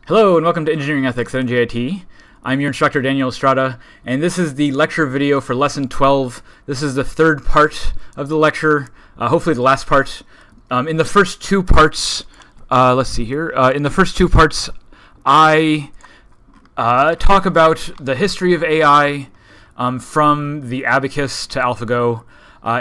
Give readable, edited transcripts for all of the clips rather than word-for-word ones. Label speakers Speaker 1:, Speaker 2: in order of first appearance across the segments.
Speaker 1: Hello and welcome to Engineering Ethics at NJIT. I'm your instructor Daniel Estrada, and this is the lecture video for lesson 12. This is the third part of the lecture, hopefully the last part. In the first two parts, let's see here. In the first two parts, I talk about the history of AI from the abacus to AlphaGo.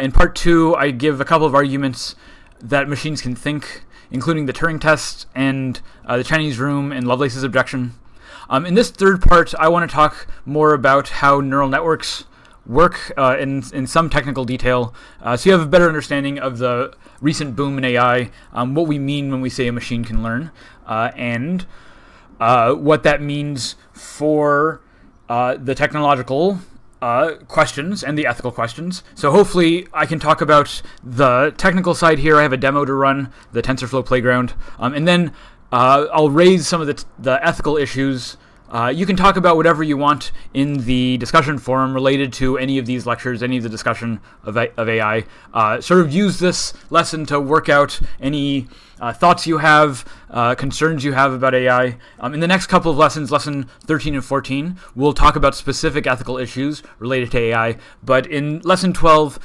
Speaker 1: In part two, I give a couple of arguments that machines can think, including the Turing test and the Chinese room and Lovelace's objection. In this third part, I want to talk more about how neural networks work in some technical detail, so you have a better understanding of the recent boom in AI, what we mean when we say a machine can learn, and what that means for the technological questions and the ethical questions. So hopefully I can talk about the technical side here. I have a demo to run, the TensorFlow playground, and then I'll raise some of the ethical issues. You can talk about whatever you want in the discussion forum related to any of these lectures, any of the discussion of AI. Sort of use this lesson to work out any thoughts you have, concerns you have about AI. In the next couple of lessons, lesson 13 and 14, we'll talk about specific ethical issues related to AI. But in lesson 12,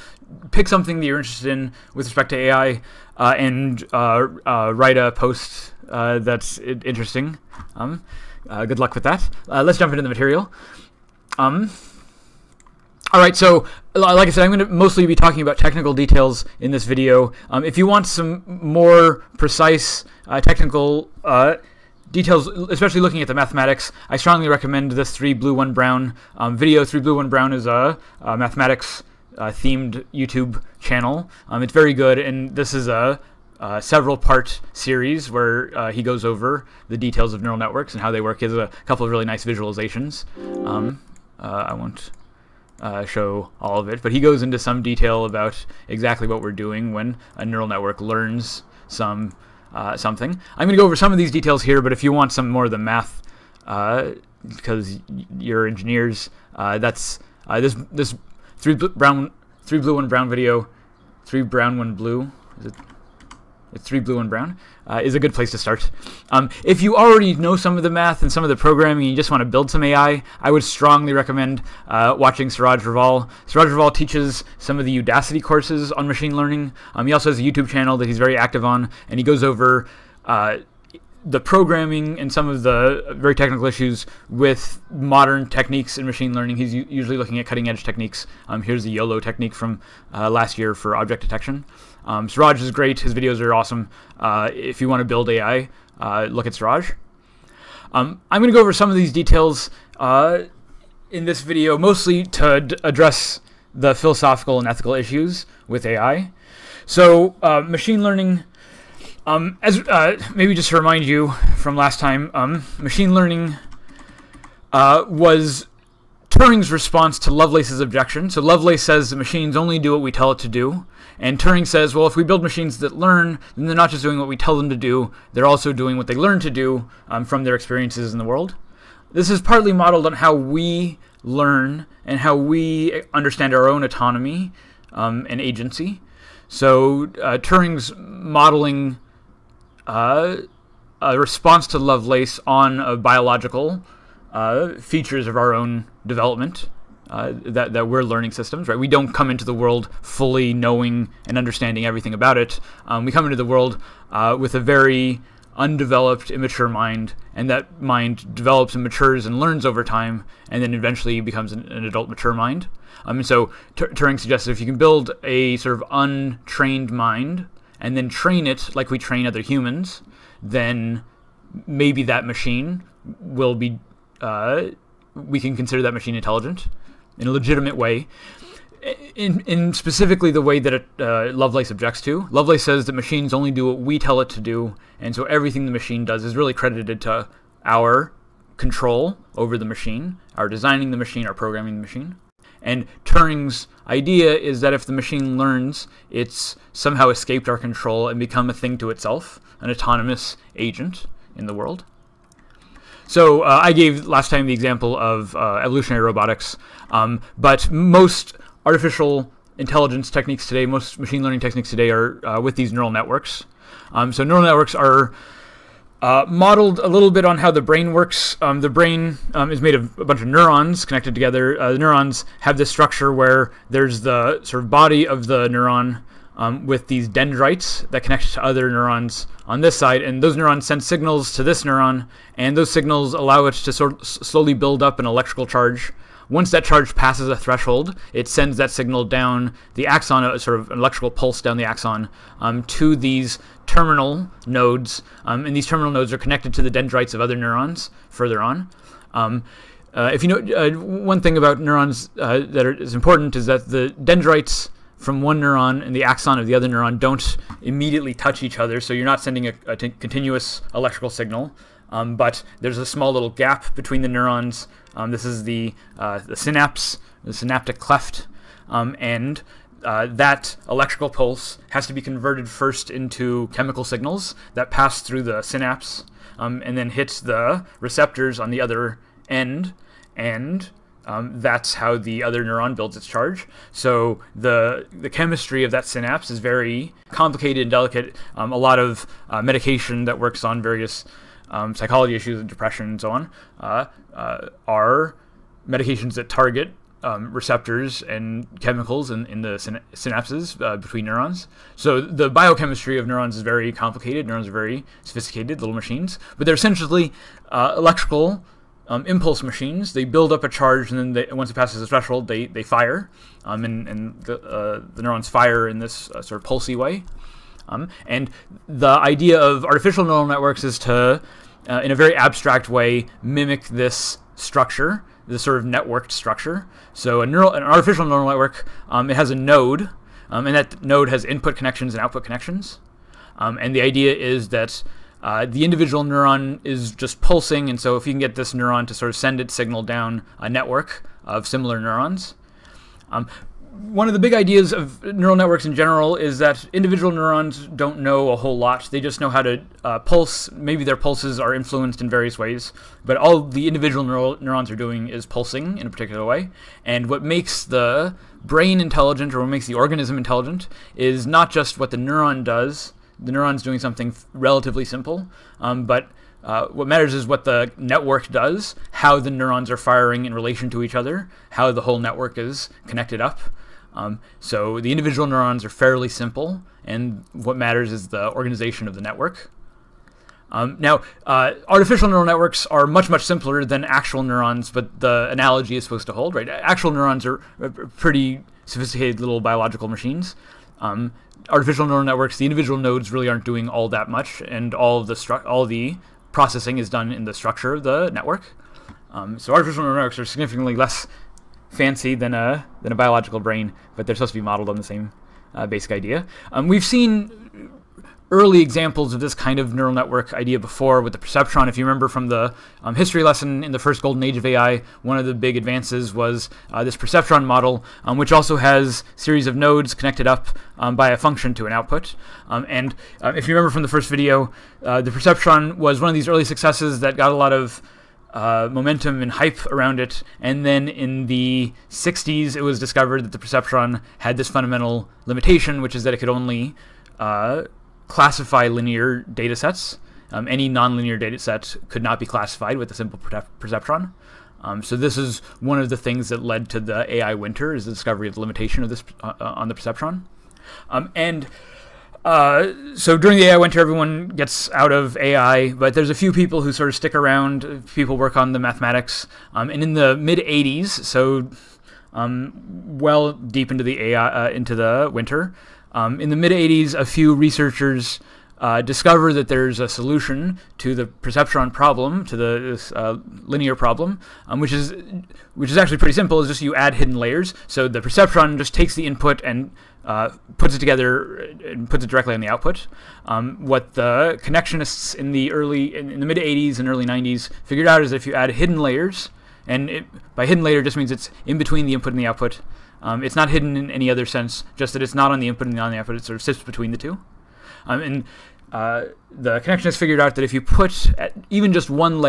Speaker 1: pick something that you're interested in with respect to AI and write a post that's interesting. Good luck with that. Let's jump into the material. All right, so like I said, I'm going to mostly be talking about technical details in this video. If you want some more precise technical details, especially looking at the mathematics, I strongly recommend this 3 Blue 1 Brown video. 3 Blue 1 Brown is a mathematics themed YouTube channel. It's very good, and this is a several-part series where he goes over the details of neural networks and how they work. He has a couple of really nice visualizations. I won't show all of it, but he goes into some detail about exactly what we're doing when a neural network learns something. I'm going to go over some of these details here, but if you want some more of the math, because you're engineers, that's this 3 Blue 1 Brown video, 3 Brown 1 Blue. It's 3 Blue 1 Brown, is a good place to start. If you already know some of the math and some of the programming and you just want to build some AI, I would strongly recommend watching Suraj Raval. Suraj Raval teaches some of the Udacity courses on machine learning. He also has a YouTube channel that he's very active on, and he goes over the programming and some of the very technical issues with modern techniques in machine learning. He's usually looking at cutting-edge techniques. Here's the YOLO technique from last year for object detection. Suraj is great. His videos are awesome. If you want to build AI, look at Suraj. I'm going to go over some of these details in this video, mostly to address the philosophical and ethical issues with AI. So machine learning, maybe just to remind you from last time, machine learning was Turing's response to Lovelace's objection. So Lovelace says that machines only do what we tell it to do. And Turing says, well, if we build machines that learn, then they're not just doing what we tell them to do, they're also doing what they learn to do from their experiences in the world. This is partly modeled on how we learn and how we understand our own autonomy and agency. So Turing's modeling a response to Lovelace on biological features of our own development. That we're learning systems, right? We don't come into the world fully knowing and understanding everything about it. We come into the world with a very undeveloped, immature mind, and that mind develops and matures and learns over time, and then eventually becomes an adult, mature mind. And so Turing suggests that if you can build a sort of untrained mind and then train it like we train other humans, then maybe that machine will be, we can consider that machine intelligent in a legitimate way, in specifically the way that Lovelace objects to. Lovelace says that machines only do what we tell it to do, and so everything the machine does is really credited to our control over the machine, our designing the machine, our programming the machine. And Turing's idea is that if the machine learns, it's somehow escaped our control and become a thing to itself, an autonomous agent in the world. So I gave last time the example of evolutionary robotics, but most artificial intelligence techniques today, most machine learning techniques today are with these neural networks. So neural networks are modeled a little bit on how the brain works. The brain is made of a bunch of neurons connected together. The neurons have this structure where there's the sort of body of the neuron with these dendrites that connect to other neurons on this side, and those neurons send signals to this neuron, and those signals allow it to sort of slowly build up an electrical charge. Once that charge passes a threshold, it sends that signal down the axon, a sort of an electrical pulse down the axon, to these terminal nodes, and these terminal nodes are connected to the dendrites of other neurons further on. If you know, one thing about neurons that is important is that the dendrites from one neuron and the axon of the other neuron don't immediately touch each other, so you're not sending a continuous electrical signal, but there's a small little gap between the neurons. This is the synapse, the synaptic cleft, and that electrical pulse has to be converted first into chemical signals that pass through the synapse and then hit the receptors on the other end, and that's how the other neuron builds its charge. So the chemistry of that synapse is very complicated and delicate. A lot of medication that works on various psychology issues and depression and so on are medications that target receptors and chemicals in the synapses between neurons. So the biochemistry of neurons is very complicated. Neurons are very sophisticated little machines, but they're essentially electrical impulse machines. They build up a charge, and then once it passes the threshold, they fire, and the neurons fire in this sort of pulsy way. And the idea of artificial neural networks is to, in a very abstract way, mimic this structure, this sort of networked structure. So an artificial neural network, it has a node, and that node has input connections and output connections. And the idea is that the individual neuron is just pulsing, and so if you can get this neuron to sort of send its signal down a network of similar neurons. One of the big ideas of neural networks in general is that individual neurons don't know a whole lot. They just know how to pulse. Maybe their pulses are influenced in various ways, but all the individual neurons are doing is pulsing in a particular way. And what makes the brain intelligent, or what makes the organism intelligent, is not just what the neuron does. The neuron's doing something relatively simple, but what matters is what the network does, how the neurons are firing in relation to each other, how the whole network is connected up. So the individual neurons are fairly simple, and what matters is the organization of the network. Now, artificial neural networks are much, much simpler than actual neurons, but the analogy is supposed to hold, right? Actual neurons are pretty sophisticated little biological machines. Artificial neural networks, the individual nodes really aren't doing all that much, and all the processing is done in the structure of the network. So artificial neural networks are significantly less fancy than a biological brain, but they're supposed to be modeled on the same basic idea. We've seen early examples of this kind of neural network idea before with the perceptron. If you remember from the history lesson in the first golden age of AI, one of the big advances was this perceptron model, which also has a series of nodes connected up by a function to an output. And if you remember from the first video, the perceptron was one of these early successes that got a lot of momentum and hype around it, and then in the 60s it was discovered that the perceptron had this fundamental limitation, which is that it could only classify linear data sets. Any nonlinear data set could not be classified with a simple perceptron. So this is one of the things that led to the AI winter, is the discovery of the limitation of this on the perceptron. So during the AI winter, everyone gets out of AI, but there's a few people who sort of stick around. People work on the mathematics. And in the mid-'80s, so well deep into the AI into the winter, in the mid-'80s, a few researchers discover that there's a solution to the perceptron problem, to this linear problem, which is actually pretty simple. It's just you add hidden layers. So the perceptron just takes the input and puts it together and puts it directly on the output. What the connectionists in the mid-'80s and early '90s figured out is that if you add hidden layers, and by hidden layer just means it's in between the input and the output. It's not hidden in any other sense, just that it's not on the input and not on the output. It sort of sits between the two. And the connectionists figured out that if you put even just one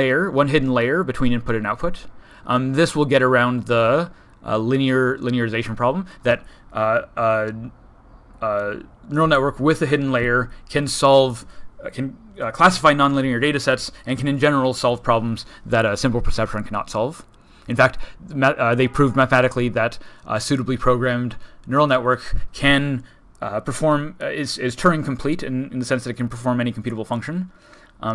Speaker 1: hidden layer between input and output, this will get around the linearization problem, that neural network with a hidden layer can solve classify nonlinear data sets and can in general solve problems that a simple perceptron cannot solve. In fact, they proved mathematically that a suitably programmed neural network can is Turing complete in the sense that it can perform any computable function.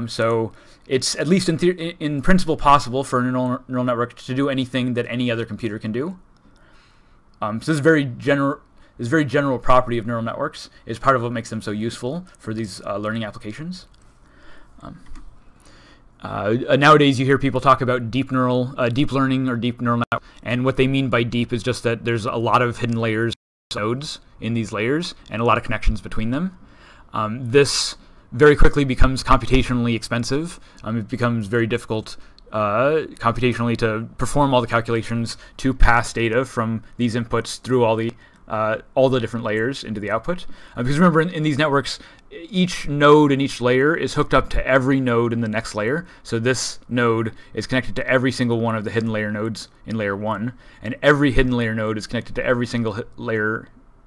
Speaker 1: So it's at least in principle possible for a neural network to do anything that any other computer can do. So this is very general property of neural networks is part of what makes them so useful for these learning applications. Nowadays, you hear people talk about deep learning or deep neural network, and what they mean by deep is just that there's a lot of hidden layers, nodes in these layers, and a lot of connections between them. This very quickly becomes computationally expensive. It becomes very difficult computationally to perform all the calculations to pass data from these inputs through all the different layers into the output. Because remember, in these networks, each node in each layer is hooked up to every node in the next layer. So this node is connected to every single one of the hidden layer nodes in layer 1, and every hidden layer node is connected to every single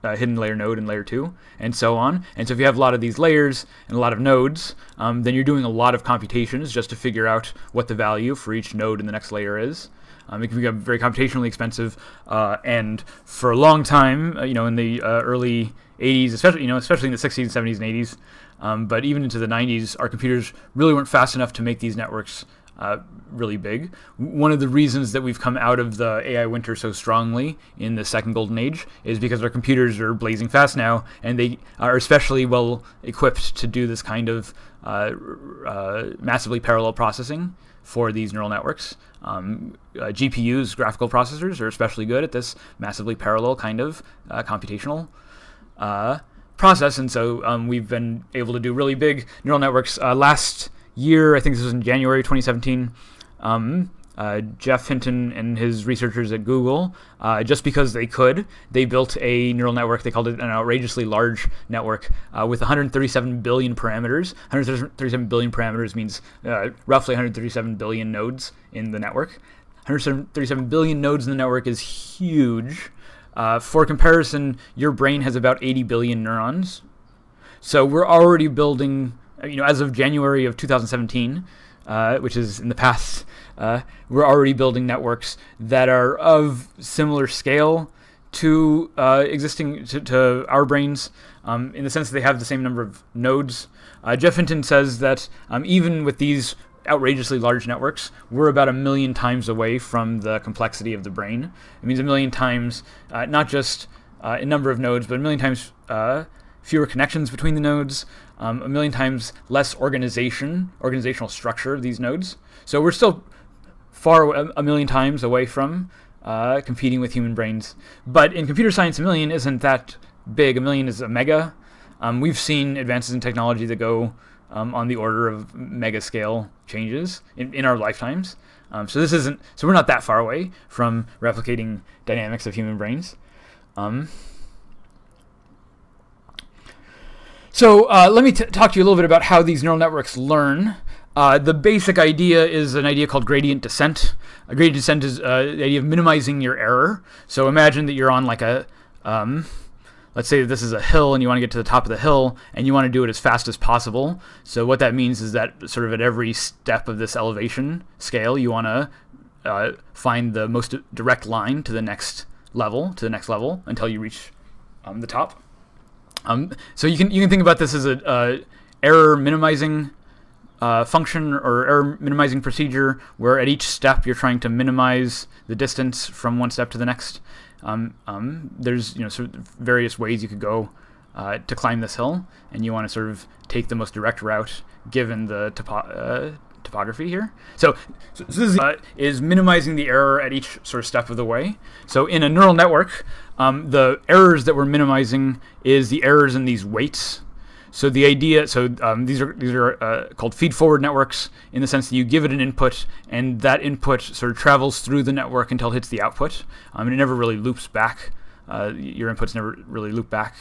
Speaker 1: hidden layer node in layer 2, and so on. And so if you have a lot of these layers and a lot of nodes, then you're doing a lot of computations just to figure out what the value for each node in the next layer is. It can become very computationally expensive, and for a long time, in the early 80s, especially in the 60s, 70s, and 80s, but even into the 90s, our computers really weren't fast enough to make these networks really big. One of the reasons that we've come out of the AI winter so strongly in the second golden age is because our computers are blazing fast now, and they are especially well equipped to do this kind of massively parallel processing for these neural networks. GPUs, graphical processors, are especially good at this massively parallel kind of computational process, and so we've been able to do really big neural networks. Last year, I think this was in January 2017, Jeff Hinton and his researchers at Google, just because they could, they built a neural network. They called it an outrageously large network with 137 billion parameters. 137 billion parameters means roughly 137 billion nodes in the network. 137 billion nodes in the network is huge. For comparison, your brain has about 80 billion neurons. So we're already building, as of January of 2017, which is in the past, we're already building networks that are of similar scale to to our brains, in the sense that they have the same number of nodes. Jeff Hinton says that even with these outrageously large networks, we're about 1 million times away from the complexity of the brain. It means 1 million times, not just in number of nodes, but 1 million times fewer connections between the nodes, 1 million times less organizational structure of these nodes. So we're still far away, 1 million times away from competing with human brains. But in computer science, 1 million isn't that big. 1 million is a mega. We've seen advances in technology that go on the order of mega scale changes in our lifetimes. So we're not that far away from replicating dynamics of human brains. So let me talk to you a little bit about how these neural networks learn. The basic idea is an idea called gradient descent. A gradient descent is the idea of minimizing your error. So imagine that you're on like a, let's say that this is a hill and you want to get to the top of the hill and you want to do it as fast as possible. So what that means is that sort of at every step of this elevation scale, you want to find the most direct line to the next level, until you reach the top. So you can think about this as a error minimizing function or error minimizing procedure, where at each step you're trying to minimize the distance from one step to the next. There's sort of various ways you could go to climb this hill, and you want to sort of take the most direct route given the topography here. So this is minimizing the error at each sort of step of the way. So in a neural network, the errors that we're minimizing is the errors in these weights. So the idea, these are called feed-forward networks, in the sense that you give it an input, and that input sort of travels through the network until it hits the output, and it never really loops back. Your inputs never really loop back.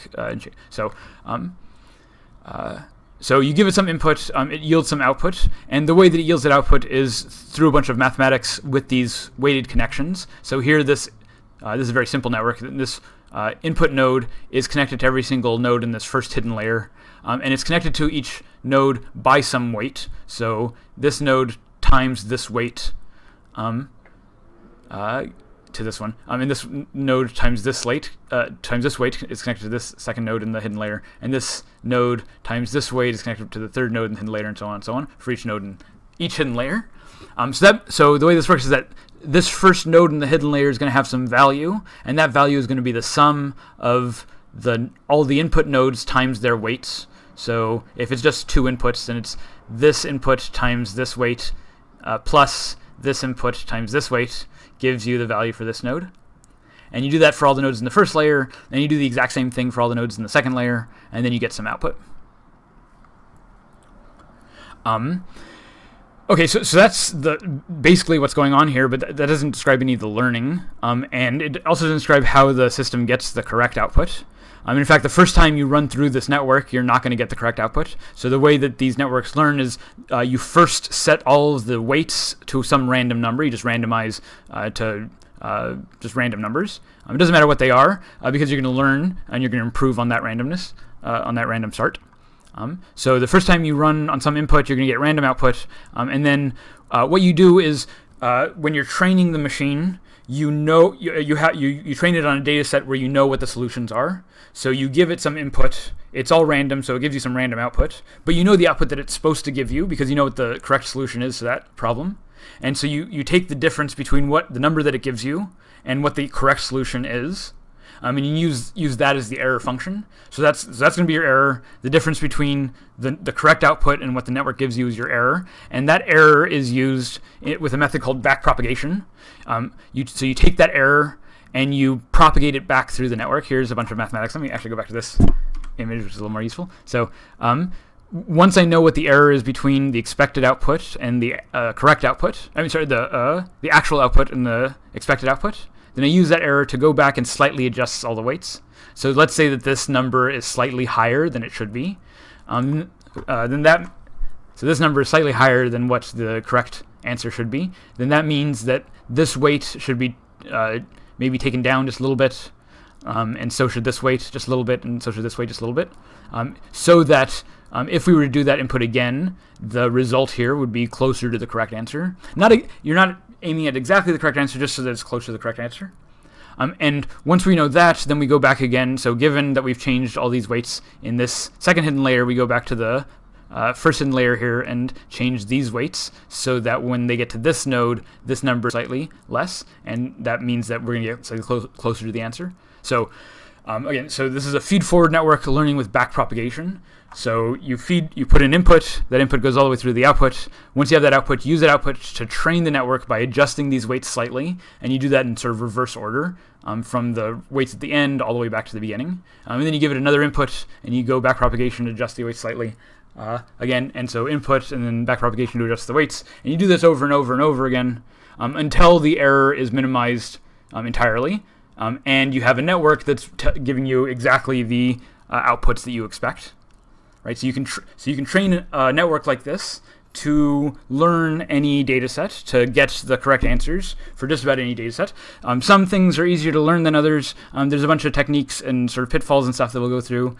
Speaker 1: So you give it some input, it yields some output, and the way that it yields that output is through a bunch of mathematics with these weighted connections. So here, this is a very simple network. This input node is connected to every single node in this first hidden layer. and it's connected to each node by some weight. So this node times this weight to this one, and this node times this weight is connected to this second node in the hidden layer, and this node times this weight is connected to the third node in the hidden layer, and so on for each node in each hidden layer. So the way this works is that this first node in the hidden layer is going to have some value, and that value is going to be the sum of all the input nodes times their weights. So if it's just two inputs, then it's this input times this weight plus this input times this weight gives you the value for this node. And you do that for all the nodes in the first layer, and you do the exact same thing for all the nodes in the second layer, and then you get some output. Okay, so that's basically what's going on here, but that doesn't describe any of the learning, and it also doesn't describe how the system gets the correct output. In fact, the first time you run through this network, you're not going to get the correct output. So the way that these networks learn is you first set all of the weights to some random number. You just randomize to just random numbers. It doesn't matter what they are, because you're going to learn and you're going to improve on that randomness, on that random start. So the first time you run on some input, you're going to get random output. And then what you do is when you're training the machine, you train it on a data set where you know what the solutions are. So you give it some input. It's all random, so it gives you some random output. But you know the output that it's supposed to give you because you know what the correct solution is to that problem. And so you take the difference between what the number that it gives you and what the correct solution is. And you use that as the error function. So that's going to be your error. The difference between the correct output and what the network gives you is your error. And that error is used with a method called backpropagation. So you take that error and you propagate it back through the network. Here's a bunch of mathematics. Let me actually go back to this image, which is a little more useful. So once I know what the error is between the expected output and the correct output, the actual output and the expected output, then I use that error to go back and slightly adjust all the weights. So let's say that this number is slightly higher than it should be. So this number is slightly higher than what the correct answer should be. Then that means that this weight should be maybe taken down just a little bit, and so should this weight just a little bit, and so should this weight just a little bit, so that if we were to do that input again, the result here would be closer to the correct answer. You're not aiming at exactly the correct answer, just so that it's closer to the correct answer. And once we know that, then we go back again. So given that we've changed all these weights in this second hidden layer, we go back to the first hidden layer here and change these weights so that when they get to this node, this number is slightly less, and that means that we're going to get slightly closer to the answer. So again, so this is a feed-forward network learning with backpropagation. So you put an input, that input goes all the way through the output. Once you have that output, use that output to train the network by adjusting these weights slightly, and you do that in sort of reverse order, from the weights at the end all the way back to the beginning. And then you give it another input, and you go backpropagation to adjust the weights slightly again, and so input and then backpropagation to adjust the weights. And you do this over and over and over again until the error is minimized entirely, and you have a network that's giving you exactly the outputs that you expect. Right, so you can train a network like this to learn any data set, to get the correct answers for just about any data set. Some things are easier to learn than others. There's a bunch of techniques and sort of pitfalls and stuff that we'll go through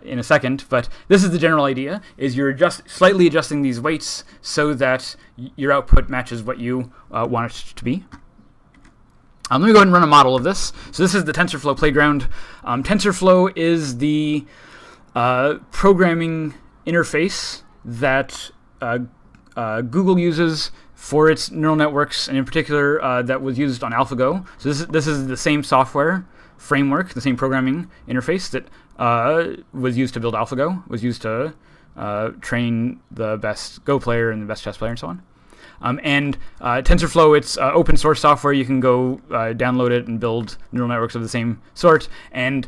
Speaker 1: in a second, but this is the general idea, is you're slightly adjusting these weights so that your output matches what you want it to be. Let me go ahead and run a model of this. So this is the TensorFlow playground. TensorFlow is the programming interface that Google uses for its neural networks, and in particular that was used on AlphaGo. So this is the same software framework, the same programming interface that was used to build AlphaGo, was used to train the best Go player and the best chess player and so on. And TensorFlow, it's open source software. You can go download it and build neural networks of the same sort. And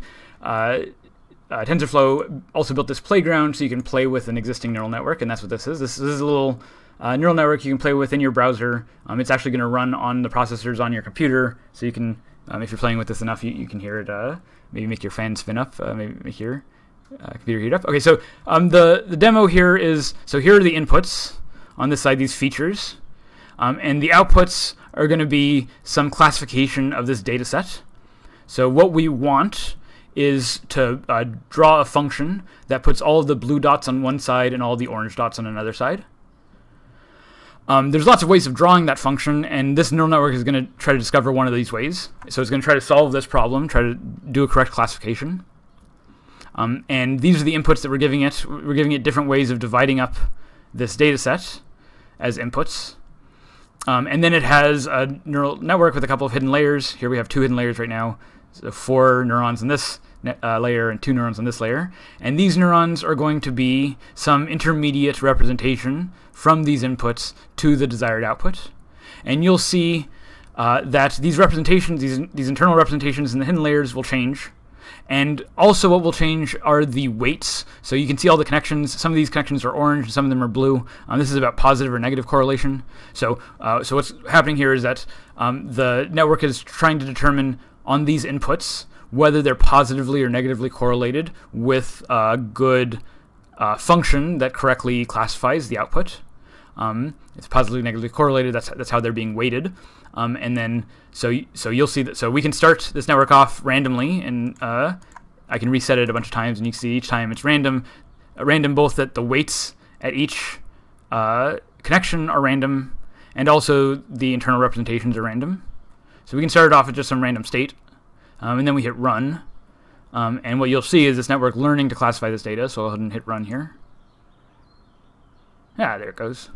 Speaker 1: TensorFlow also built this playground so you can play with an existing neural network, and that's what this is. This is a little neural network you can play with in your browser. It's actually going to run on the processors on your computer, so you can, if you're playing with this enough, you can hear it, maybe make your fan spin up, maybe make your computer heat up. Okay, so the demo here is, so here are the inputs on this side, these features, and the outputs are going to be some classification of this data set. So what we want is to draw a function that puts all of the blue dots on one side and all the orange dots on another side. There's lots of ways of drawing that function, and this neural network is going to try to discover one of these ways. So it's going to try to solve this problem, try to do a correct classification. And these are the inputs that we're giving it. We're giving it different ways of dividing up this data set as inputs. And then it has a neural network with a couple of hidden layers. Here we have 2 hidden layers right now. So 4 neurons in this layer and 2 neurons on this layer. And these neurons are going to be some intermediate representation from these inputs to the desired output. And you'll see that these representations, these internal representations in the hidden layers will change. And also what will change are the weights. So you can see all the connections. Some of these connections are orange, some of them are blue. This is about positive or negative correlation. So what's happening here is that the network is trying to determine on these inputs whether they're positively or negatively correlated with a good function that correctly classifies the output. It's positively, negatively correlated. That's how they're being weighted. And then so you'll see that. So we can start this network off randomly, and I can reset it a bunch of times, and you can see each time it's random. Random both that the weights at each connection are random, and also the internal representations are random. So we can start it off with just some random state, and then we hit run. And what you'll see is this network learning to classify this data. So I'll go ahead and hit run here. Yeah, there it goes.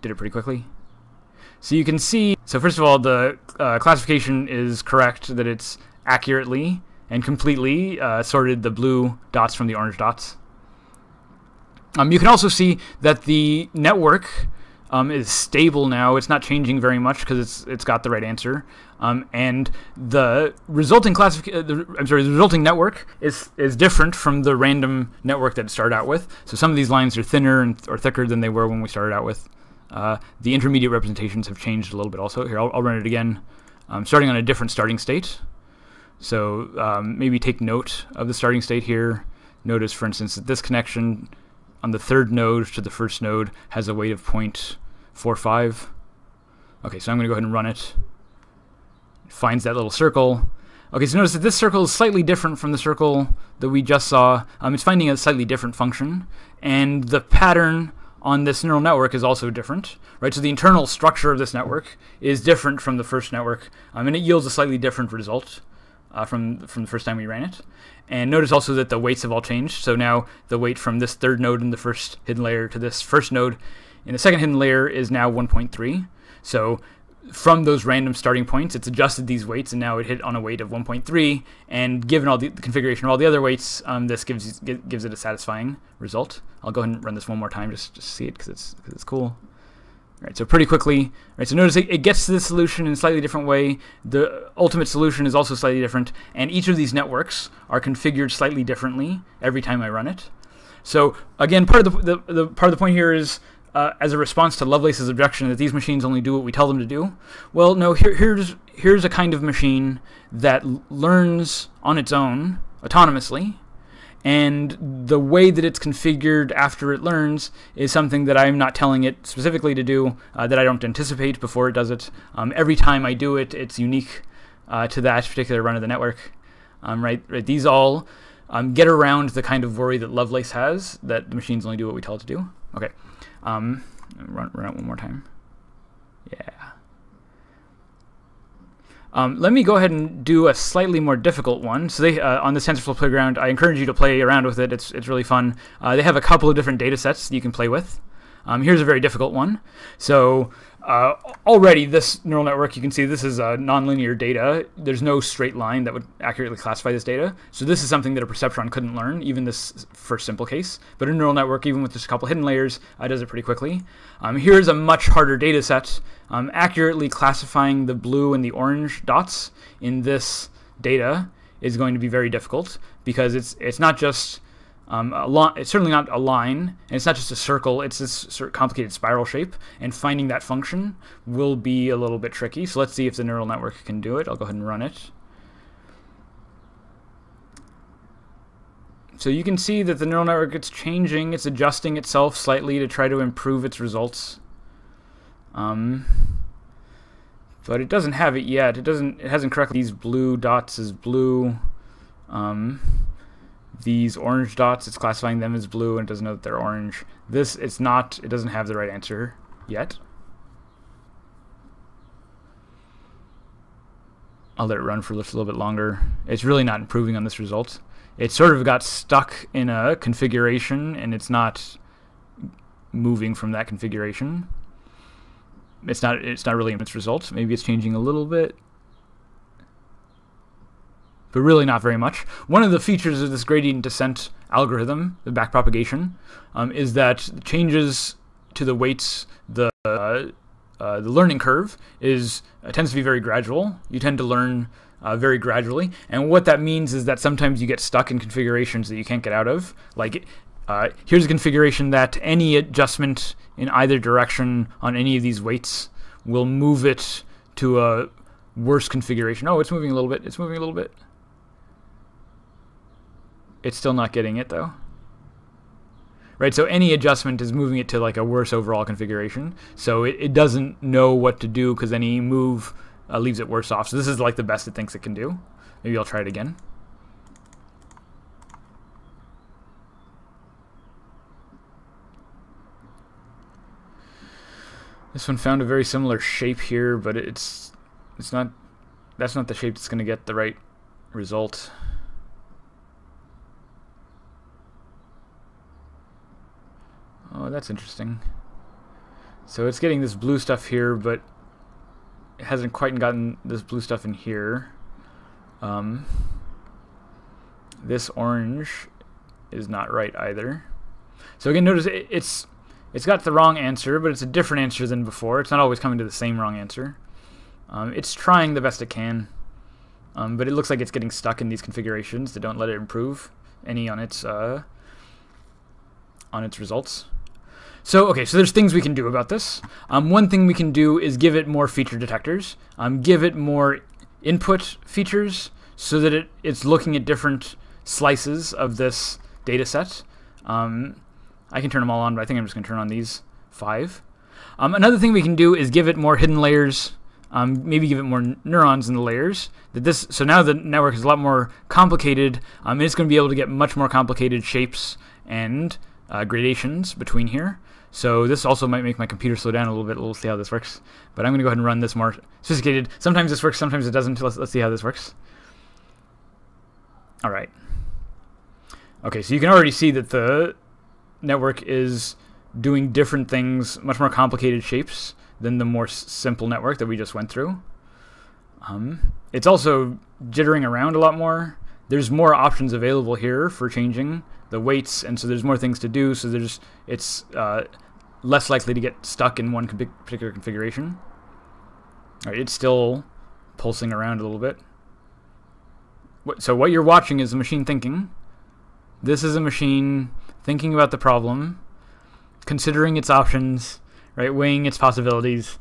Speaker 1: Did it pretty quickly. So you can see, so first of all, the classification is correct, that it's accurately and completely sorted the blue dots from the orange dots. You can also see that the network is stable now. It's not changing very much because it's got the right answer. And the resulting the resulting network is different from the random network that it started out with. So some of these lines are thinner or thicker than they were when we started out with. The intermediate representations have changed a little bit also. Here, I'll run it again, starting on a different starting state. So maybe take note of the starting state here. Notice, for instance, that this connection on the 3rd node to the 1st node has a weight of 0.45. Okay, so I'm going to go ahead and run it. It finds that little circle. Okay, so notice that this circle is slightly different from the circle that we just saw. It's finding a slightly different function, and the pattern on this neural network is also different, right? So the internal structure of this network is different from the first network, and it yields a slightly different result from the first time we ran it. And notice also that the weights have all changed. So now the weight from this 3rd node in the first hidden layer to this 1st node in the 2nd hidden layer is now 1.3. So from those random starting points, it's adjusted these weights, and now it hit on a weight of 1.3. And given all the configuration of all the other weights, this gives it a satisfying result. I'll go ahead and run this one more time just to see it because it's cool. Right, so pretty quickly, right, so notice it gets to the solution in a slightly different way. The ultimate solution is also slightly different, and each of these networks are configured slightly differently every time I run it. So again, part of the point here is as a response to Lovelace's objection that these machines only do what we tell them to do. Well, no, here's a kind of machine that learns on its own autonomously. And the way that it's configured after it learns is something that I'm not telling it specifically to do, that I don't anticipate before it does it. Every time I do it, it's unique to that particular run of the network. Right? These all get around the kind of worry that Lovelace has, that the machines only do what we tell it to do. Okay, run it one more time. Yeah. Let me go ahead and do a slightly more difficult one. So they, on the TensorFlow playground, I encourage you to play around with it. It's really fun. They have a couple of different data sets you can play with. Here's a very difficult one. So already this neural network, you can see this is nonlinear data. There's no straight line that would accurately classify this data. So this is something that a perceptron couldn't learn, even this first simple case. But a neural network, even with just a couple hidden layers, does it pretty quickly. Here's a much harder data set. Accurately classifying the blue and the orange dots in this data is going to be very difficult, because it's not just it's certainly not a line, and it's not just a circle. It's this sort of complicated spiral shape, and finding that function will be a little bit tricky. So let's see if the neural network can do it. I'll go ahead and run it. So you can see that the neural network is changing. It's adjusting itself slightly to try to improve its results. But it doesn't have it yet. It hasn't corrected these blue dots as blue, These orange dots, it's classifying them as blue and it doesn't know that they're orange. This, it's not, it doesn't have the right answer yet. I'll let it run for just a little bit longer. It's really not improving on this result. It sort of got stuck in a configuration and it's not moving from that configuration. It's not really in its results. Maybe it's changing a little bit, but really not very much. One of the features of this gradient descent algorithm, the backpropagation, is that changes to the weights, the learning curve tends to be very gradual. You tend to learn very gradually, and what that means is that sometimes you get stuck in configurations that you can't get out of. Like, here's a configuration that any adjustment in either direction on any of these weights will move it to a worse configuration. Oh, it's moving a little bit. It's moving a little bit. It's still not getting it, though. Right, so any adjustment is moving it to like a worse overall configuration. So it doesn't know what to do because any move leaves it worse off. So this is like the best it thinks it can do. Maybe I'll try it again. This one found a very similar shape here, but it's not, that's not the shape that's going to get the right result. Oh, that's interesting. So it's getting this blue stuff here, but it hasn't quite gotten this blue stuff in here. This orange is not right either. So again, notice it's got the wrong answer, but it's a different answer than before. It's not always coming to the same wrong answer. It's trying the best it can, but it looks like it's getting stuck in these configurations that don't let it improve any on its results. So okay, so there's things we can do about this. One thing we can do is give it more feature detectors. Give it more input features so that it's looking at different slices of this data set. I can turn them all on, but I think I'm just going to turn on these 5. Another thing we can do is give it more hidden layers, maybe give it more neurons in the layers. So now the network is a lot more complicated, and it's going to be able to get much more complicated shapes and gradations between here. So this also might make my computer slow down a little bit. We'll see how this works. But I'm going to go ahead and run this more sophisticated. Sometimes this works, sometimes it doesn't. Let's see how this works. All right. Okay, so you can already see that the network is doing different things, much more complicated shapes than the more simple network that we just went through. It's also jittering around a lot more. There's more options available here for changing the weights, and so there's more things to do, so it's less likely to get stuck in one particular configuration. All right, it's still pulsing around a little bit. So what you're watching is the machine thinking. This is a machine thinking about the problem, considering its options, right, weighing its possibilities,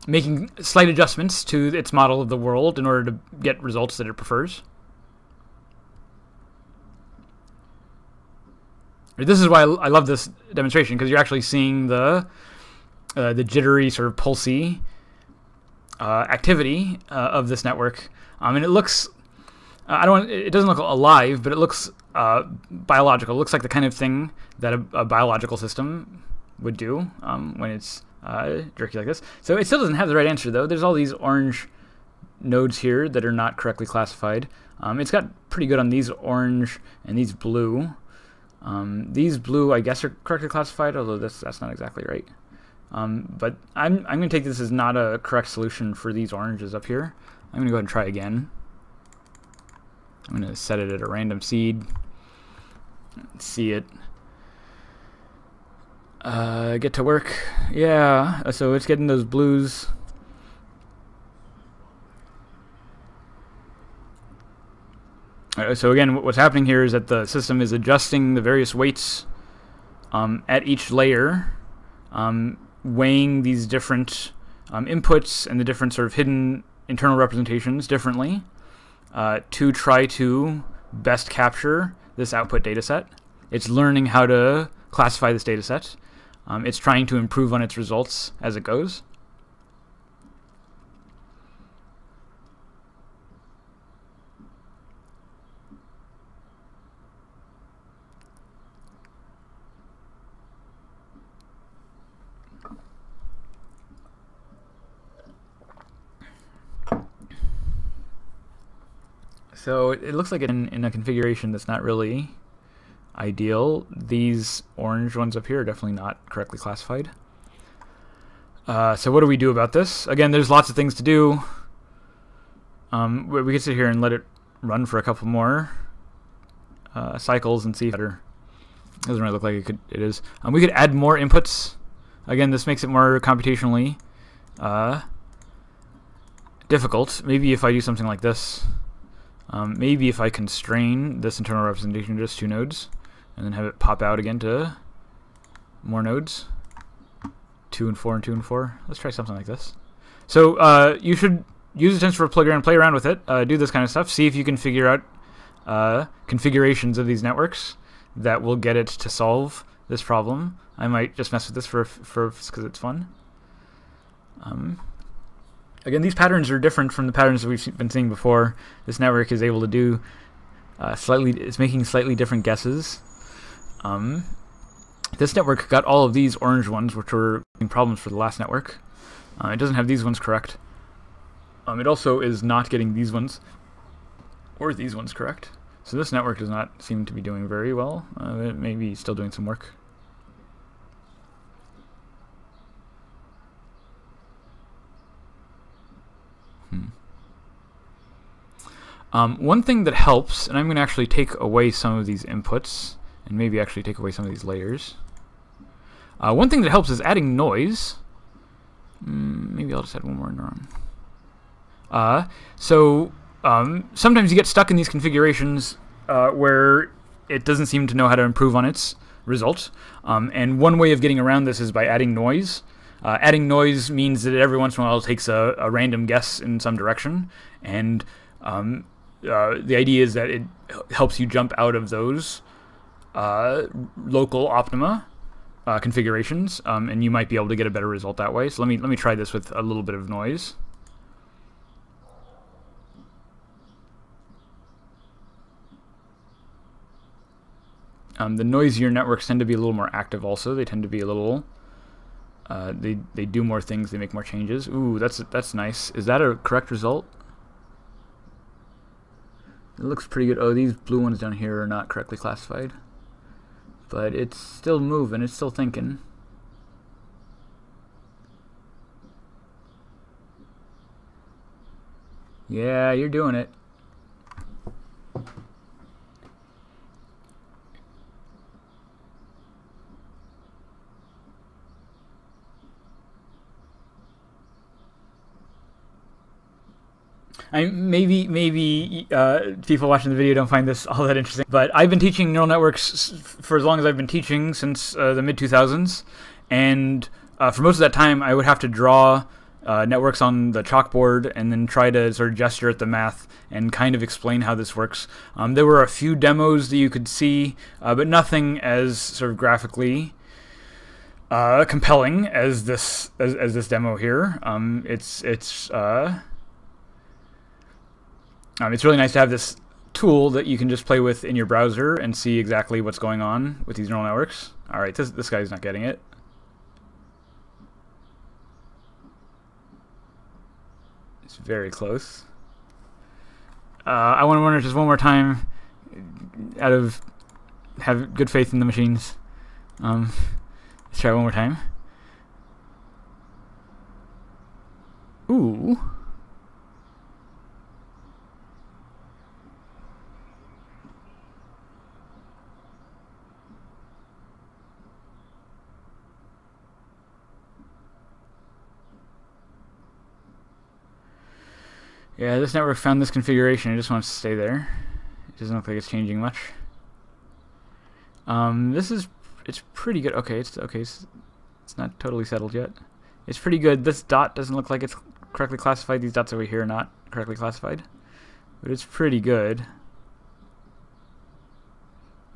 Speaker 1: making slight adjustments to its model of the world in order to get results that it prefers. This is why I love this demonstration, because you're actually seeing the jittery, sort of pulsy activity of this network, and it looks. It doesn't look alive, but it looks biological. It looks like the kind of thing that a biological system would do when it's jerky like this. So it still doesn't have the right answer, though. There's all these orange nodes here that are not correctly classified. It's got pretty good on these orange and these blue. These blue, I guess, are correctly classified, although that's not exactly right. But I'm going to take this as not a correct solution for these oranges up here. I'm going to go ahead and try again. I'm going to set it at a random seed. See it. Get to work. Yeah, so it's getting those blues. So again, what's happening here is that the system is adjusting the various weights at each layer, weighing these different inputs and the different sort of hidden internal representations differently to try to best capture this output data set. It's learning how to classify this data set. It's trying to improve on its results as it goes. So it looks like in a configuration that's not really ideal. These orange ones up here are definitely not correctly classified. So what do we do about this? Again, there's lots of things to do. We could sit here and let it run for a couple more cycles and see if it doesn't really look like it is. We could add more inputs. Again, this makes it more computationally difficult. Maybe if I do something like this, maybe if I constrain this internal representation to just 2 nodes, and then have it pop out again to more nodes, 2 and 4 and 2 and 4. Let's try something like this. So you should use the TensorFlow playground, play around with it, do this kind of stuff, see if you can figure out configurations of these networks that will get it to solve this problem. I might just mess with this because it's fun. Again, these patterns are different from the patterns that we've been seeing before. This network is able to do it's making slightly different guesses. This network got all of these orange ones, which were problems for the last network. It doesn't have these ones correct. It also is not getting these ones or these ones correct. So this network does not seem to be doing very well. It may be still doing some work. One thing that helps, and I'm going to actually take away some of these inputs, and maybe actually take away some of these layers. One thing that helps is adding noise. Maybe I'll just add one more neuron. Sometimes you get stuck in these configurations where it doesn't seem to know how to improve on its result. And one way of getting around this is by adding noise. Adding noise means that every once in a while it takes a random guess in some direction. And the idea is that it helps you jump out of those local optima configurations, and you might be able to get a better result that way. So let me try this with a little bit of noise. The noisier networks tend to be a little more active also. They tend to be a little they do more things, they make more changes. Ooh, that's nice. Is that a correct result? It looks pretty good. Oh, these blue ones down here are not correctly classified. But it's still moving, it's still thinking. Yeah, you're doing it. Maybe people watching the video don't find this all that interesting, but I've been teaching neural networks for as long as I've been teaching, since the mid-2000s, and for most of that time I would have to draw networks on the chalkboard and then try to sort of gesture at the math and kind of explain how this works. There were a few demos that you could see, but nothing as sort of graphically compelling as this demo here. It's really nice to have this tool that you can just play with in your browser and see exactly what's going on with these neural networks. All right, this guy's not getting it. It's very close. I want to wonder just one more time, have good faith in the machines. Let's try one more time. Ooh. Yeah, this network found this configuration. It just wants to stay there. It doesn't look like it's changing much. It's pretty good. Okay, it's not totally settled yet. It's pretty good. This dot doesn't look like it's correctly classified. These dots over here are not correctly classified, but it's pretty good.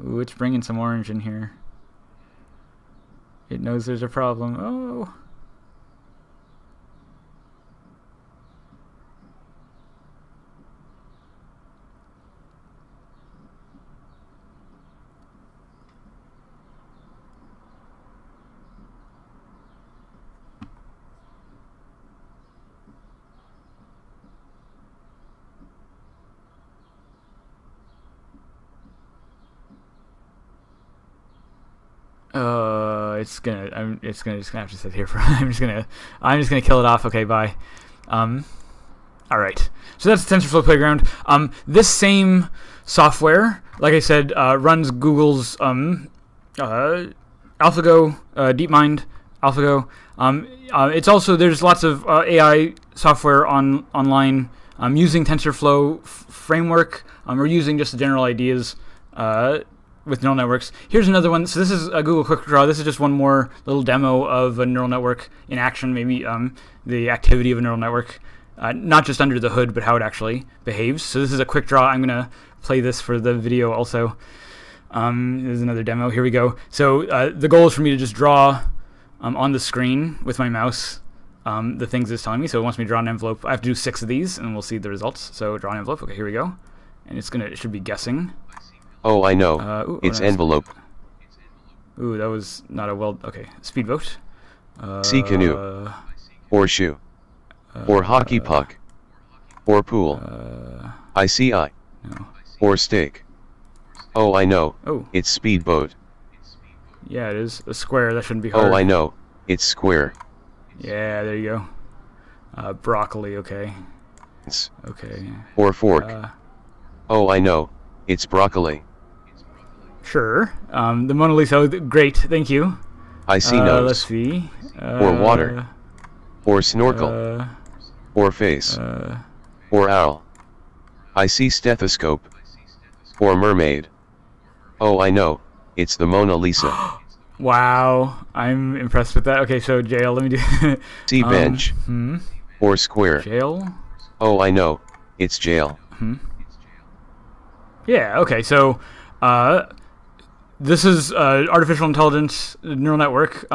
Speaker 1: Ooh, it's bringing some orange in here. It knows there's a problem. Oh. It's gonna. It's gonna just gonna have to sit here for. I'm just gonna kill it off. Okay, bye. All right. So that's TensorFlow Playground. This same software, like I said, runs Google's AlphaGo, DeepMind, AlphaGo. It's also, there's lots of AI software online using TensorFlow framework or using just the general ideas with neural networks. Here's another one. So this is a Google Quick Draw. This is just one more little demo of a neural network in action, maybe the activity of a neural network. Not just under the hood, but how it actually behaves. So this is a quick draw. I'm going to play this for the video also. There's another demo. Here we go. So the goal is for me to just draw on the screen with my mouse the things it's telling me. So it wants me to draw an envelope. I have to do 6 of these, and we'll see the results. So draw an envelope. Okay, here we go. And it should be guessing.
Speaker 2: Oh, I know. It's envelope.
Speaker 1: Ooh, that was not a well... Okay, speedboat.
Speaker 2: Sea canoe. Or shoe. Or hockey puck. Or pool. ICI.
Speaker 1: No.
Speaker 2: Or steak. Oh, I know.
Speaker 1: Oh.
Speaker 2: It's speedboat.
Speaker 1: Yeah, it is. A square. That shouldn't be hard.
Speaker 2: Oh, I know. It's square.
Speaker 1: Yeah, there you go. Broccoli, okay. Okay.
Speaker 2: Or fork. Oh, I know. It's broccoli.
Speaker 1: Sure. The Mona Lisa. Oh, great. Thank you.
Speaker 2: I see nose.
Speaker 1: Let's see.
Speaker 2: Or water. Or snorkel. Or face. Or owl. I see stethoscope. Or mermaid. Oh, I know. It's the Mona Lisa.
Speaker 1: Wow. I'm impressed with that. Okay, so jail. Let me do...
Speaker 2: See bench. Or square.
Speaker 1: Jail?
Speaker 2: Oh, I know. It's jail.
Speaker 1: Yeah, okay, so this is artificial intelligence neural network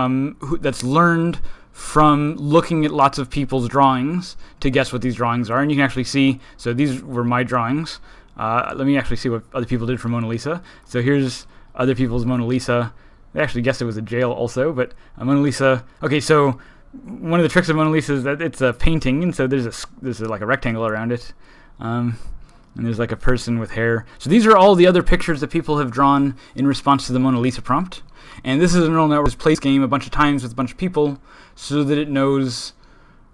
Speaker 1: that's learned from looking at lots of people's drawings to guess what these drawings are. And you can actually see, so these were my drawings. Let me actually see what other people did for Mona Lisa. So here's other people's Mona Lisa. They actually guessed it was a jail also, but Mona Lisa. Okay, so one of the tricks of Mona Lisa is that it's a painting, and so there's like a rectangle around it. And there's like a person with hair. So these are all the other pictures that people have drawn in response to the Mona Lisa prompt. And this is a neural network that's plays game a bunch of times with a bunch of people so that it knows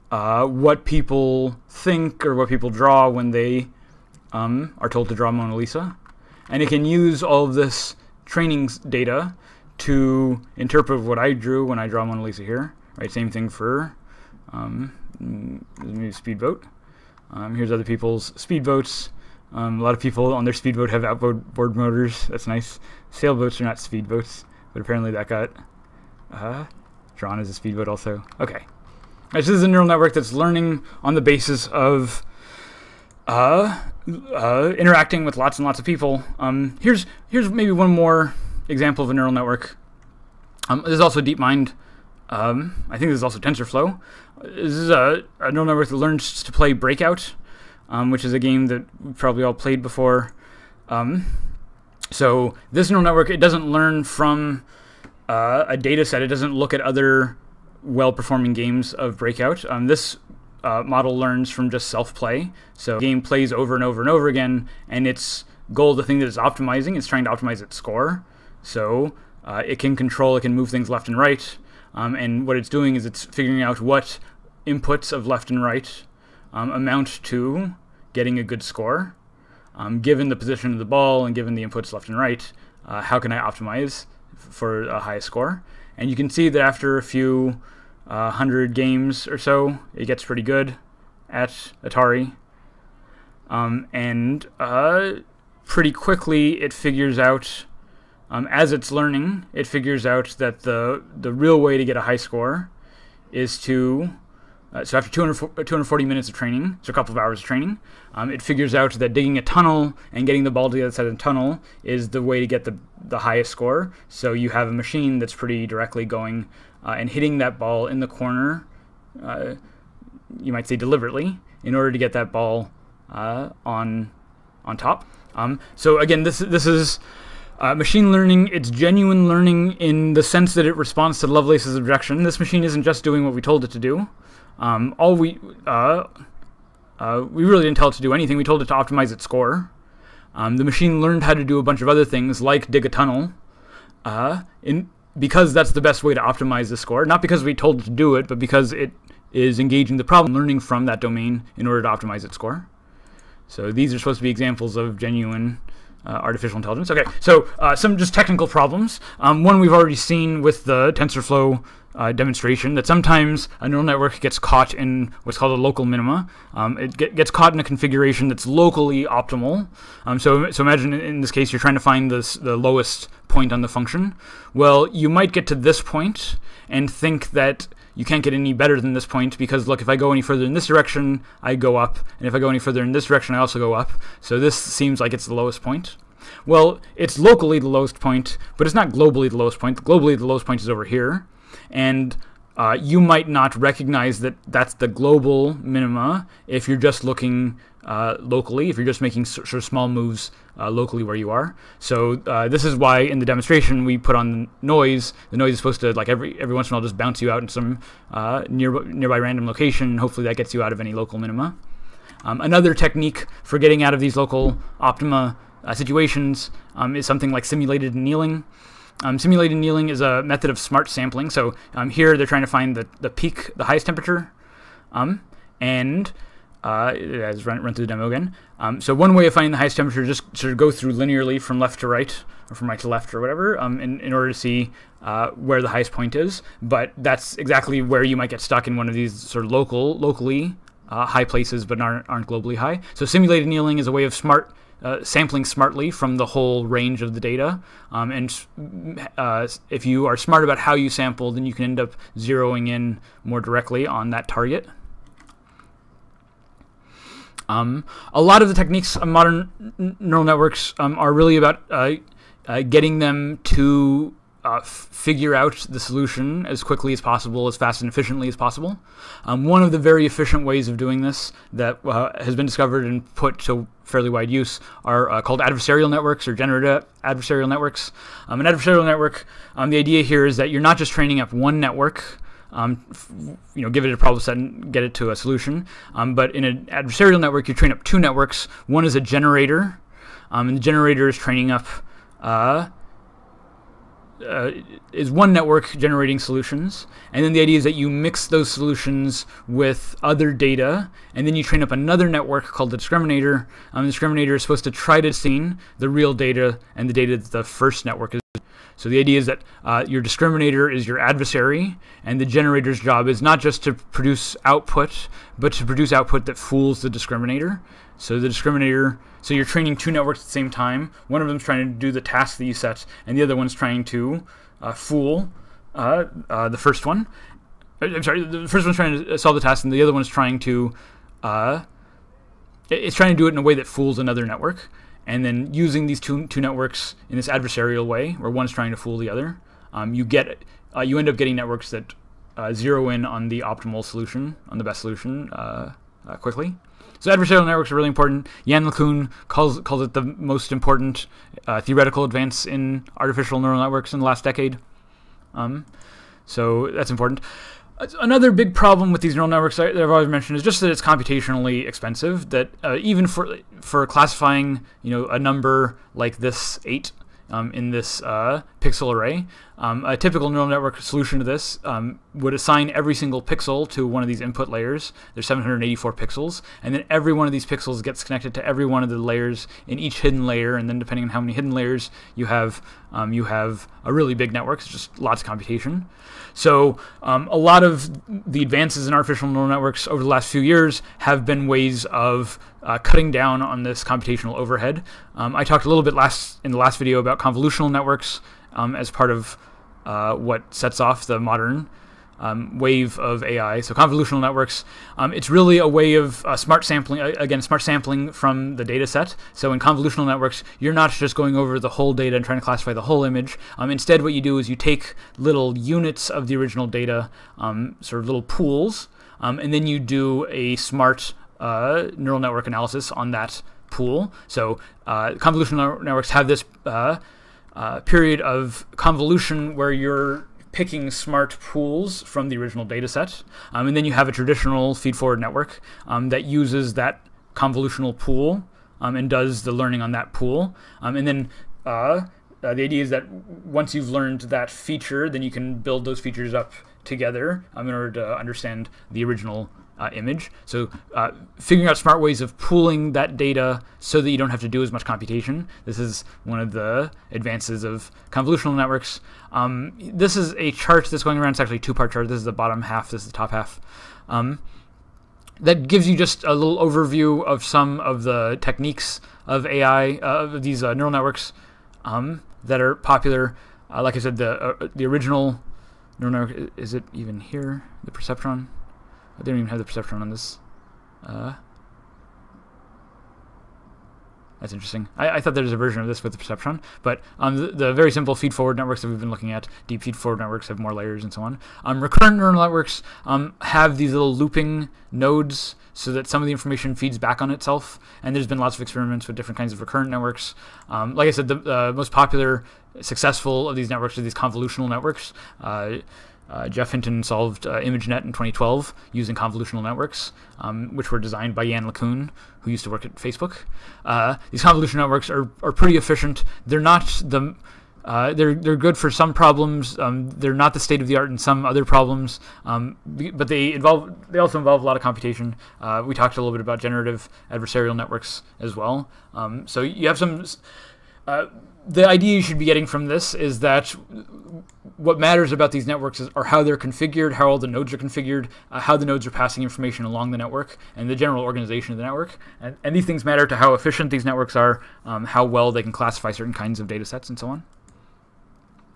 Speaker 1: what people think or what people draw when they are told to draw Mona Lisa. And it can use all of this training data to interpret what I drew when I draw Mona Lisa here. Right, same thing for maybe speedboat. Here's other people's speedboats. A lot of people on their speedboat have outboard motors. That's nice. Sailboats are not speedboats, but apparently that got drawn as a speedboat also. Okay. Right, so this is a neural network that's learning on the basis of interacting with lots and lots of people. Here's maybe one more example of a neural network. This is also DeepMind. I think this is also TensorFlow. This is a neural network that learns to play Breakout, which is a game that we've probably all played before. So this neural network, it doesn't learn from a data set. It doesn't look at other well-performing games of Breakout. This model learns from just self-play. So the game plays over and over and over again, and its goal, the thing that it's optimizing, is trying to optimize its score. So it can move things left and right. And what it's doing is it's figuring out what inputs of left and right amount to getting a good score. Given the position of the ball and given the inputs left and right, how can I optimize for a high score? And you can see that after a few 100 games or so, it gets pretty good at Atari. And pretty quickly it figures out, as it's learning, it figures out that the real way to get a high score is to, so after 240 minutes of training, so a couple of hours of training, it figures out that digging a tunnel and getting the ball to the other side of the tunnel is the way to get the highest score. So you have a machine that's pretty directly going and hitting that ball in the corner, you might say deliberately, in order to get that ball on top. So again, this is machine learning. It's genuine learning in the sense that it responds to Lovelace's objection. This machine isn't just doing what we told it to do. We really didn't tell it to do anything. We told it to optimize its score. The machine learned how to do a bunch of other things, like dig a tunnel, because that's the best way to optimize the score, not because we told it to do it, but because it is engaging the problem, learning from that domain in order to optimize its score. So these are supposed to be examples of genuine artificial intelligence. Okay, so some just technical problems. One we've already seen with the TensorFlow demonstration, that sometimes a neural network gets caught in what's called a local minima. It gets caught in a configuration that's locally optimal. So imagine in this case you're trying to find the lowest point on the function. Well, you might get to this point and think that you can't get any better than this point because, look, if I go any further in this direction, I go up. And if I go any further in this direction, I also go up. So this seems like it's the lowest point. Well, it's locally the lowest point, but it's not globally the lowest point. Globally, the lowest point is over here. And you might not recognize that that's the global minima if you're just looking locally, if you're just making sort of small moves locally where you are. So this is why in the demonstration we put on the noise. The noise is supposed to, like, every once in a while just bounce you out in some nearby random location, and hopefully that gets you out of any local minima. Another technique for getting out of these local optima situations is something like simulated annealing. Simulated annealing is a method of smart sampling. So here they're trying to find the peak, the highest temperature, and let's run through the demo again. So one way of finding the highest temperature is just sort of go through linearly from left to right, or from right to left, or whatever, in order to see where the highest point is. But that's exactly where you might get stuck in one of these sort of locally high places, but aren't globally high. So simulated annealing is a way of sampling smartly from the whole range of the data. If you are smart about how you sample, then you can end up zeroing in more directly on that target. A lot of the techniques of modern neural networks are really about getting them to figure out the solution as quickly as possible, as fast and efficiently as possible. One of the very efficient ways of doing this that has been discovered and put to fairly wide use are called adversarial networks, or generative adversarial networks. An adversarial network, the idea here is that you're not just training up one network, give it a problem set and get it to a solution. But in an adversarial network, you train up two networks. One is a generator, and the generator is training up is one network generating solutions, and then the idea is that you mix those solutions with other data, and then you train up another network called the discriminator. The discriminator is supposed to try to discern the real data and the data that the first network is. So the idea is that your discriminator is your adversary, and the generator's job is not just to produce output, but to produce output that fools the discriminator. So the discriminator, so you're training two networks at the same time. One of them is trying to do the task that you set, and the other one's trying to fool the first one. I'm sorry, the first one's trying to solve the task, and the other one's trying to it's trying to do it in a way that fools another network. And then using these two networks in this adversarial way, where one's trying to fool the other, you end up getting networks that zero in on the optimal solution, on the best solution quickly. So adversarial networks are really important. Jan LeCun calls it the most important theoretical advance in artificial neural networks in the last decade. So that's important. Another big problem with these neural networks that I've always mentioned is just that it's computationally expensive. That even for classifying, a number like this 8 in this pixel array, a typical neural network solution to this would assign every single pixel to one of these input layers. There's 784 pixels, and then every one of these pixels gets connected to every one of the layers in each hidden layer, and then depending on how many hidden layers you have a really big network. It's just lots of computation. So a lot of the advances in artificial neural networks over the last few years have been ways of cutting down on this computational overhead. I talked a little bit in the last video about convolutional networks as part of what sets off the modern wave of AI. So convolutional networks, it's really a way of smart sampling from the data set. So in convolutional networks, you're not just going over the whole data and trying to classify the whole image. Instead, what you do is you take little units of the original data, sort of little pools, and then you do a smart neural network analysis on that pool. So convolutional networks have this period of convolution where you're picking smart pools from the original data set, and then you have a traditional feed-forward network that uses that convolutional pool and does the learning on that pool, and then the idea is that once you've learned that feature, then you can build those features up together in order to understand the original image. So figuring out smart ways of pooling that data so that you don't have to do as much computation. This is one of the advances of convolutional networks. This is a chart that's going around. It's actually a two-part chart. This is the bottom half. This is the top half. That gives you just a little overview of some of the techniques of AI, of these neural networks that are popular. Like I said, the original neural network, is it even here? The perceptron? They don't even have the perceptron on this. That's interesting. I thought there was a version of this with the perceptron, but the very simple feed-forward networks that we've been looking at, deep feed-forward networks have more layers and so on. Recurrent neural networks have these little looping nodes so that some of the information feeds back on itself, and there's been lots of experiments with different kinds of recurrent networks. Like I said, the most popular, successful of these networks are these convolutional networks. Jeff Hinton solved ImageNet in 2012 using convolutional networks, which were designed by Yann LeCun, who used to work at Facebook. These convolutional networks are pretty efficient. They're not they're good for some problems. They're not the state of the art in some other problems, but they also involve a lot of computation. We talked a little bit about generative adversarial networks as well. So you have some. The idea you should be getting from this is that what matters about these networks are how they're configured, how all the nodes are configured, how the nodes are passing information along the network, and the general organization of the network. And these things matter to how efficient these networks are, how well they can classify certain kinds of data sets, and so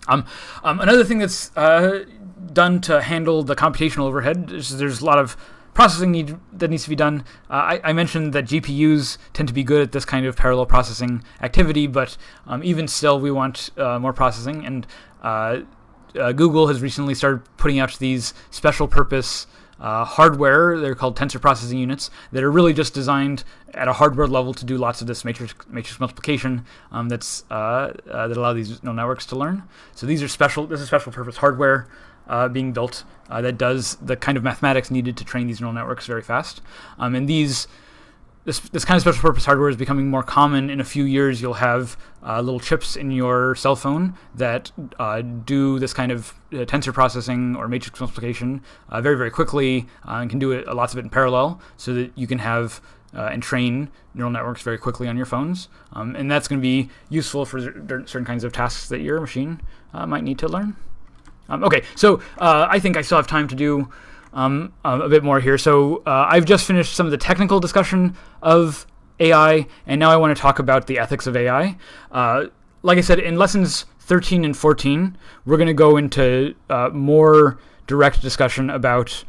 Speaker 1: on. Another thing that's done to handle the computational overhead is there's a lot of processing that needs to be done. I mentioned that GPUs tend to be good at this kind of parallel processing activity, but even still, we want more processing. And Google has recently started putting out these special purpose hardware. They're called tensor processing units that are really just designed at a hardware level to do lots of this matrix multiplication that allow these neural networks to learn. So these are special. This is special purpose hardware being built that does the kind of mathematics needed to train these neural networks very fast. And this kind of special purpose hardware is becoming more common. In a few years, you'll have little chips in your cell phone that do this kind of tensor processing or matrix multiplication very, very quickly and can do it, lots of it in parallel, so that you can have and train neural networks very quickly on your phones. And that's going to be useful for certain kinds of tasks that your machine might need to learn. Okay, so I think I still have time to do a bit more here. So I've just finished some of the technical discussion of AI, and now I want to talk about the ethics of AI. Like I said, in lessons 13 and 14, we're going to go into more direct discussion about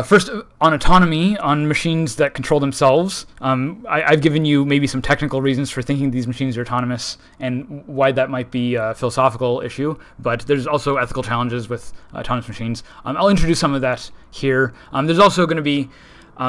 Speaker 1: first, on autonomy, on machines that control themselves. I've given you maybe some technical reasons for thinking these machines are autonomous and why that might be a philosophical issue, but there's also ethical challenges with autonomous machines. I'll introduce some of that here. There's also going to be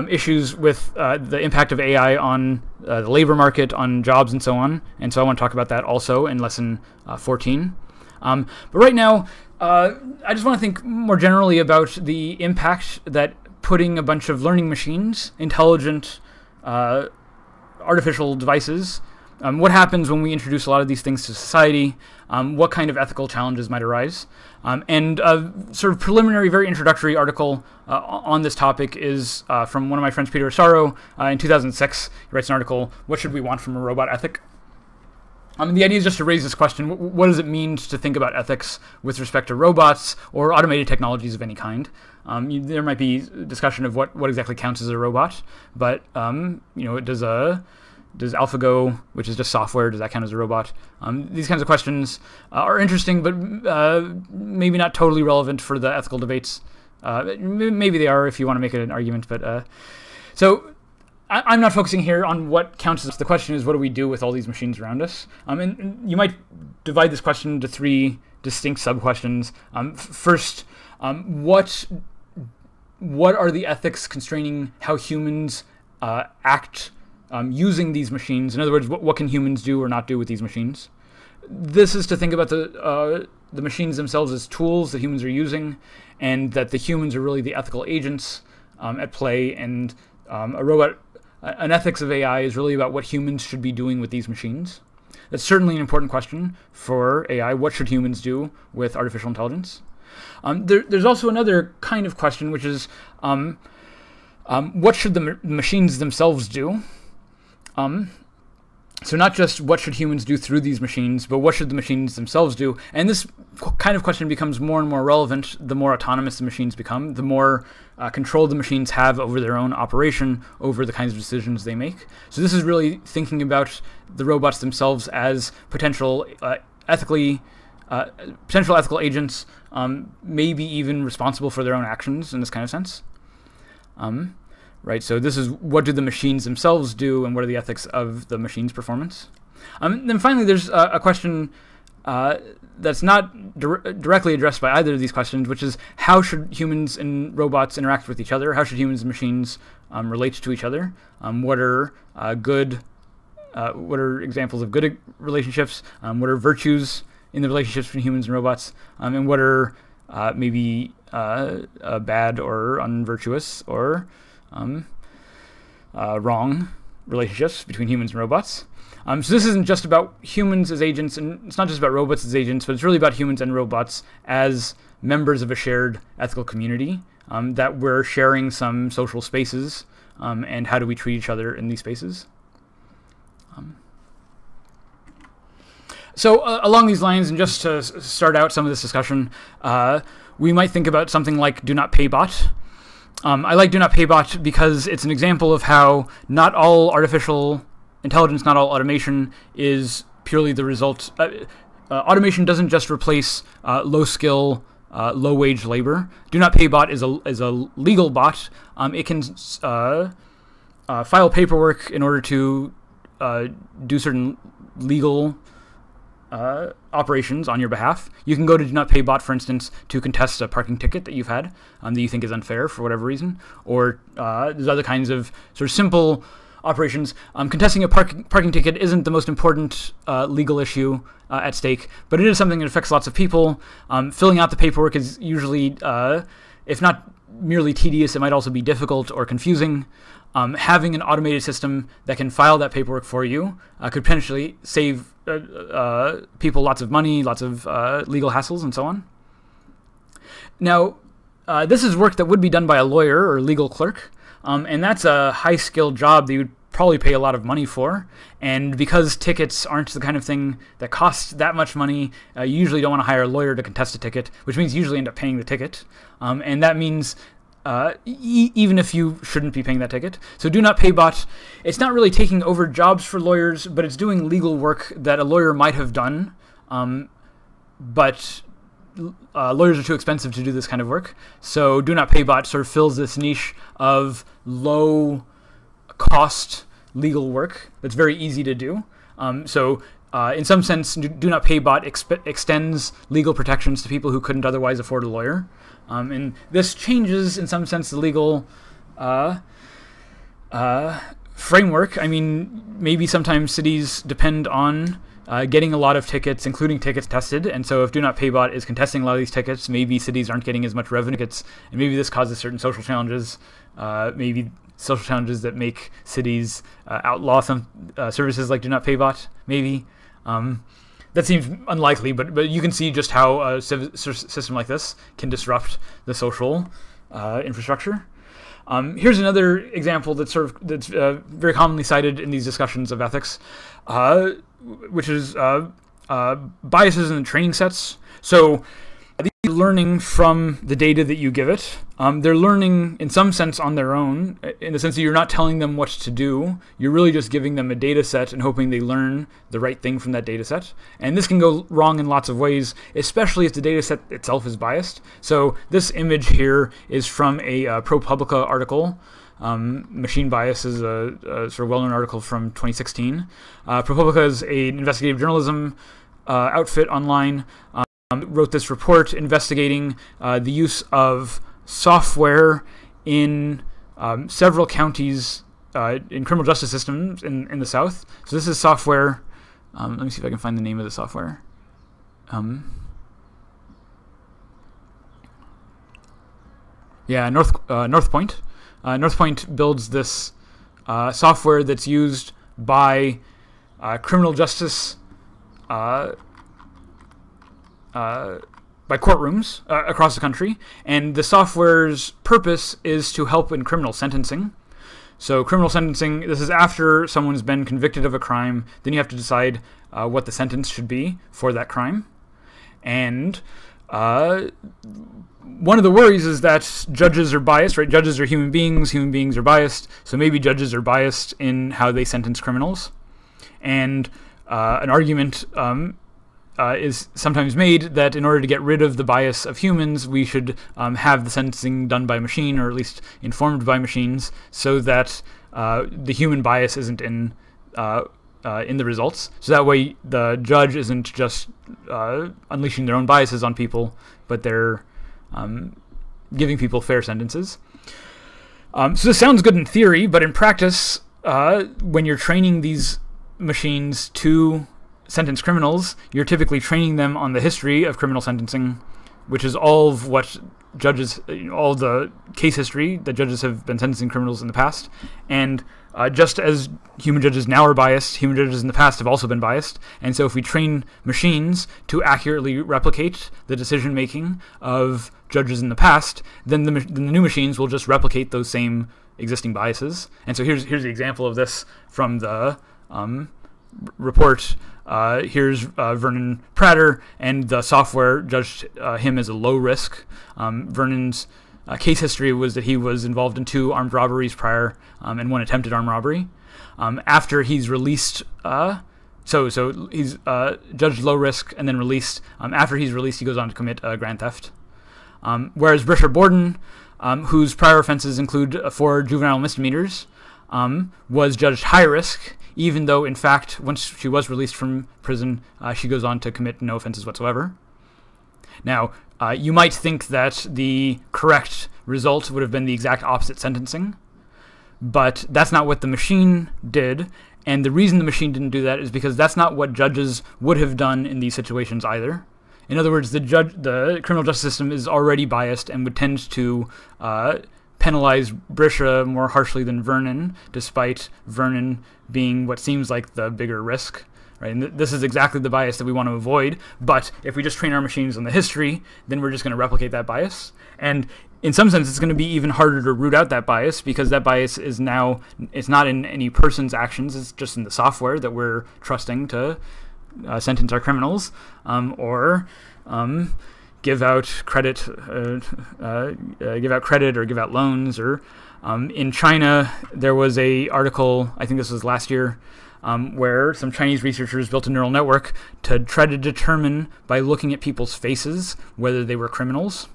Speaker 1: issues with the impact of AI on the labor market, on jobs, and so on, and so I want to talk about that also in lesson 14. But right now, I just want to think more generally about the impact that putting a bunch of learning machines, intelligent artificial devices, what happens when we introduce a lot of these things to society, what kind of ethical challenges might arise. And a sort of preliminary, very introductory article on this topic is from one of my friends, Peter Asaro, in 2006. He writes an article, "What Should We Want from a Robot Ethic?" The idea is just to raise this question: what does it mean to think about ethics with respect to robots or automated technologies of any kind? There might be discussion of what exactly counts as a robot, but does AlphaGo, which is just software, does that count as a robot? These kinds of questions are interesting, but maybe not totally relevant for the ethical debates. Maybe they are if you want to make it an argument, but so. I'm not focusing here on what counts as the question is what do we do with all these machines around us? And you might divide this question into three distinct sub-questions. First, what are the ethics constraining how humans act using these machines? In other words, what can humans do or not do with these machines? This is to think about the machines themselves as tools that humans are using, and that the humans are really the ethical agents at play, and an ethics of AI is really about what humans should be doing with these machines. That's certainly an important question for AI. What should humans do with artificial intelligence? There's also another kind of question, which is what should the machines themselves do? So not just what should humans do through these machines, but what should the machines themselves do? And this kind of question becomes more and more relevant the more autonomous the machines become, the more control the machines have over their own operation, over the kinds of decisions they make. So this is really thinking about the robots themselves as potential ethical agents, maybe even responsible for their own actions in this kind of sense. Right, so this is what do the machines themselves do, and what are the ethics of the machine's performance? Then finally, there's a question that's not directly addressed by either of these questions, which is how should humans and robots interact with each other? How should humans and machines relate to each other? What are examples of good relationships? What are virtues in the relationships between humans and robots? And what are maybe bad or unvirtuous or wrong relationships between humans and robots. So this isn't just about humans as agents, and it's not just about robots as agents, but it's really about humans and robots as members of a shared ethical community, that we're sharing some social spaces, and how do we treat each other in these spaces. So along these lines, and just to start out some of this discussion, we might think about something like do not pay bot. I like do not pay bot because it's an example of how not all artificial intelligence, not all automation is purely the result. Automation doesn't just replace low skill, low wage labor. Do not pay bot is a legal bot. It can file paperwork in order to do certain legal operations on your behalf. You can go to Do Not Pay Bot, for instance, to contest a parking ticket that you've had that you think is unfair for whatever reason, or there's other kinds of sort of simple operations. Contesting a parking ticket isn't the most important legal issue at stake, but it is something that affects lots of people. Filling out the paperwork is usually, if not merely tedious, it might also be difficult or confusing. Having an automated system that can file that paperwork for you could potentially save people lots of money, lots of legal hassles, and so on. Now, this is work that would be done by a lawyer or legal clerk, and that's a high-skilled job that you'd probably pay a lot of money for. And because tickets aren't the kind of thing that costs that much money, you usually don't want to hire a lawyer to contest a ticket, which means you usually end up paying the ticket. And that means even if you shouldn't be paying that ticket. So Do Not Pay Bot, it's not really taking over jobs for lawyers, but it's doing legal work that a lawyer might have done, but lawyers are too expensive to do this kind of work. So Do Not Pay Bot sort of fills this niche of low cost legal work that's very easy to do. In some sense, Do Not Pay Bot extends legal protections to people who couldn't otherwise afford a lawyer. And this changes, in some sense, the legal framework. I mean, maybe sometimes cities depend on getting a lot of tickets, including tickets tested. And so if Do Not Pay Bot is contesting a lot of these tickets, maybe cities aren't getting as much revenue tickets, and maybe this causes certain social challenges, maybe social challenges that make cities outlaw some services like Do Not Pay Bot, maybe. That seems unlikely, but you can see just how a system like this can disrupt the social infrastructure. Here's another example that's very commonly cited in these discussions of ethics, which is biases in the training sets. So these are learning from the data that you give it. They're learning in some sense on their own, in the sense that you're not telling them what to do. You're really just giving them a data set and hoping they learn the right thing from that data set. And this can go wrong in lots of ways, especially if the data set itself is biased. So this image here is from a ProPublica article. Machine Bias is a sort of well-known article from 2016. ProPublica is an investigative journalism outfit online. Wrote this report investigating the use of software in several counties in criminal justice systems in the South. So this is software. Let me see if I can find the name of the software. Yeah, North Point. North Point builds this software that's used by criminal justice by courtrooms across the country, and the software's purpose is to help in criminal sentencing. So criminal sentencing, this is after someone's been convicted of a crime, then you have to decide what the sentence should be for that crime. And one of the worries is that judges are biased, right? Judges are human beings are biased, so maybe judges are biased in how they sentence criminals. And an argument is sometimes made that in order to get rid of the bias of humans, we should have the sentencing done by machine, or at least informed by machines, so that the human bias isn't in the results. So that way the judge isn't just unleashing their own biases on people, but they're giving people fair sentences. So this sounds good in theory, but in practice, when you're training these machines to sentence criminals, you're typically training them on the history of criminal sentencing, which is all of what judges, all the case history that judges have been sentencing criminals in the past. And just as human judges now are biased, human judges in the past have also been biased. And so if we train machines to accurately replicate the decision-making of judges in the past, then the new machines will just replicate those same existing biases. And so here's the example of this from the report. Here's Vernon Prater, and the software judged him as a low risk. Vernon's case history was that he was involved in 2 armed robberies prior, and 1 attempted armed robbery. After he's released, so he's judged low risk and then released. After he's released, he goes on to commit grand theft. Whereas Brisha Borden, whose prior offenses include 4 juvenile misdemeanors, was judged high risk, even though, in fact, once she was released from prison, she goes on to commit no offenses whatsoever. Now, you might think that the correct result would have been the exact opposite sentencing, but that's not what the machine did, and the reason the machine didn't do that is because that's not what judges would have done in these situations either. In other words, the criminal justice system is already biased and would tend to penalize Brisha more harshly than Vernon, despite Vernon being what seems like the bigger risk. Right? And this is exactly the bias that we want to avoid, but if we just train our machines on the history, then we're just going to replicate that bias. And in some sense, it's going to be even harder to root out that bias, because that bias is now, it's not in any person's actions, it's just in the software that we're trusting to sentence our criminals, or give out credit, or give out loans. Or in China, there was a article, I think this was last year, where some Chinese researchers built a neural network to try to determine by looking at people's faces whether they were criminals.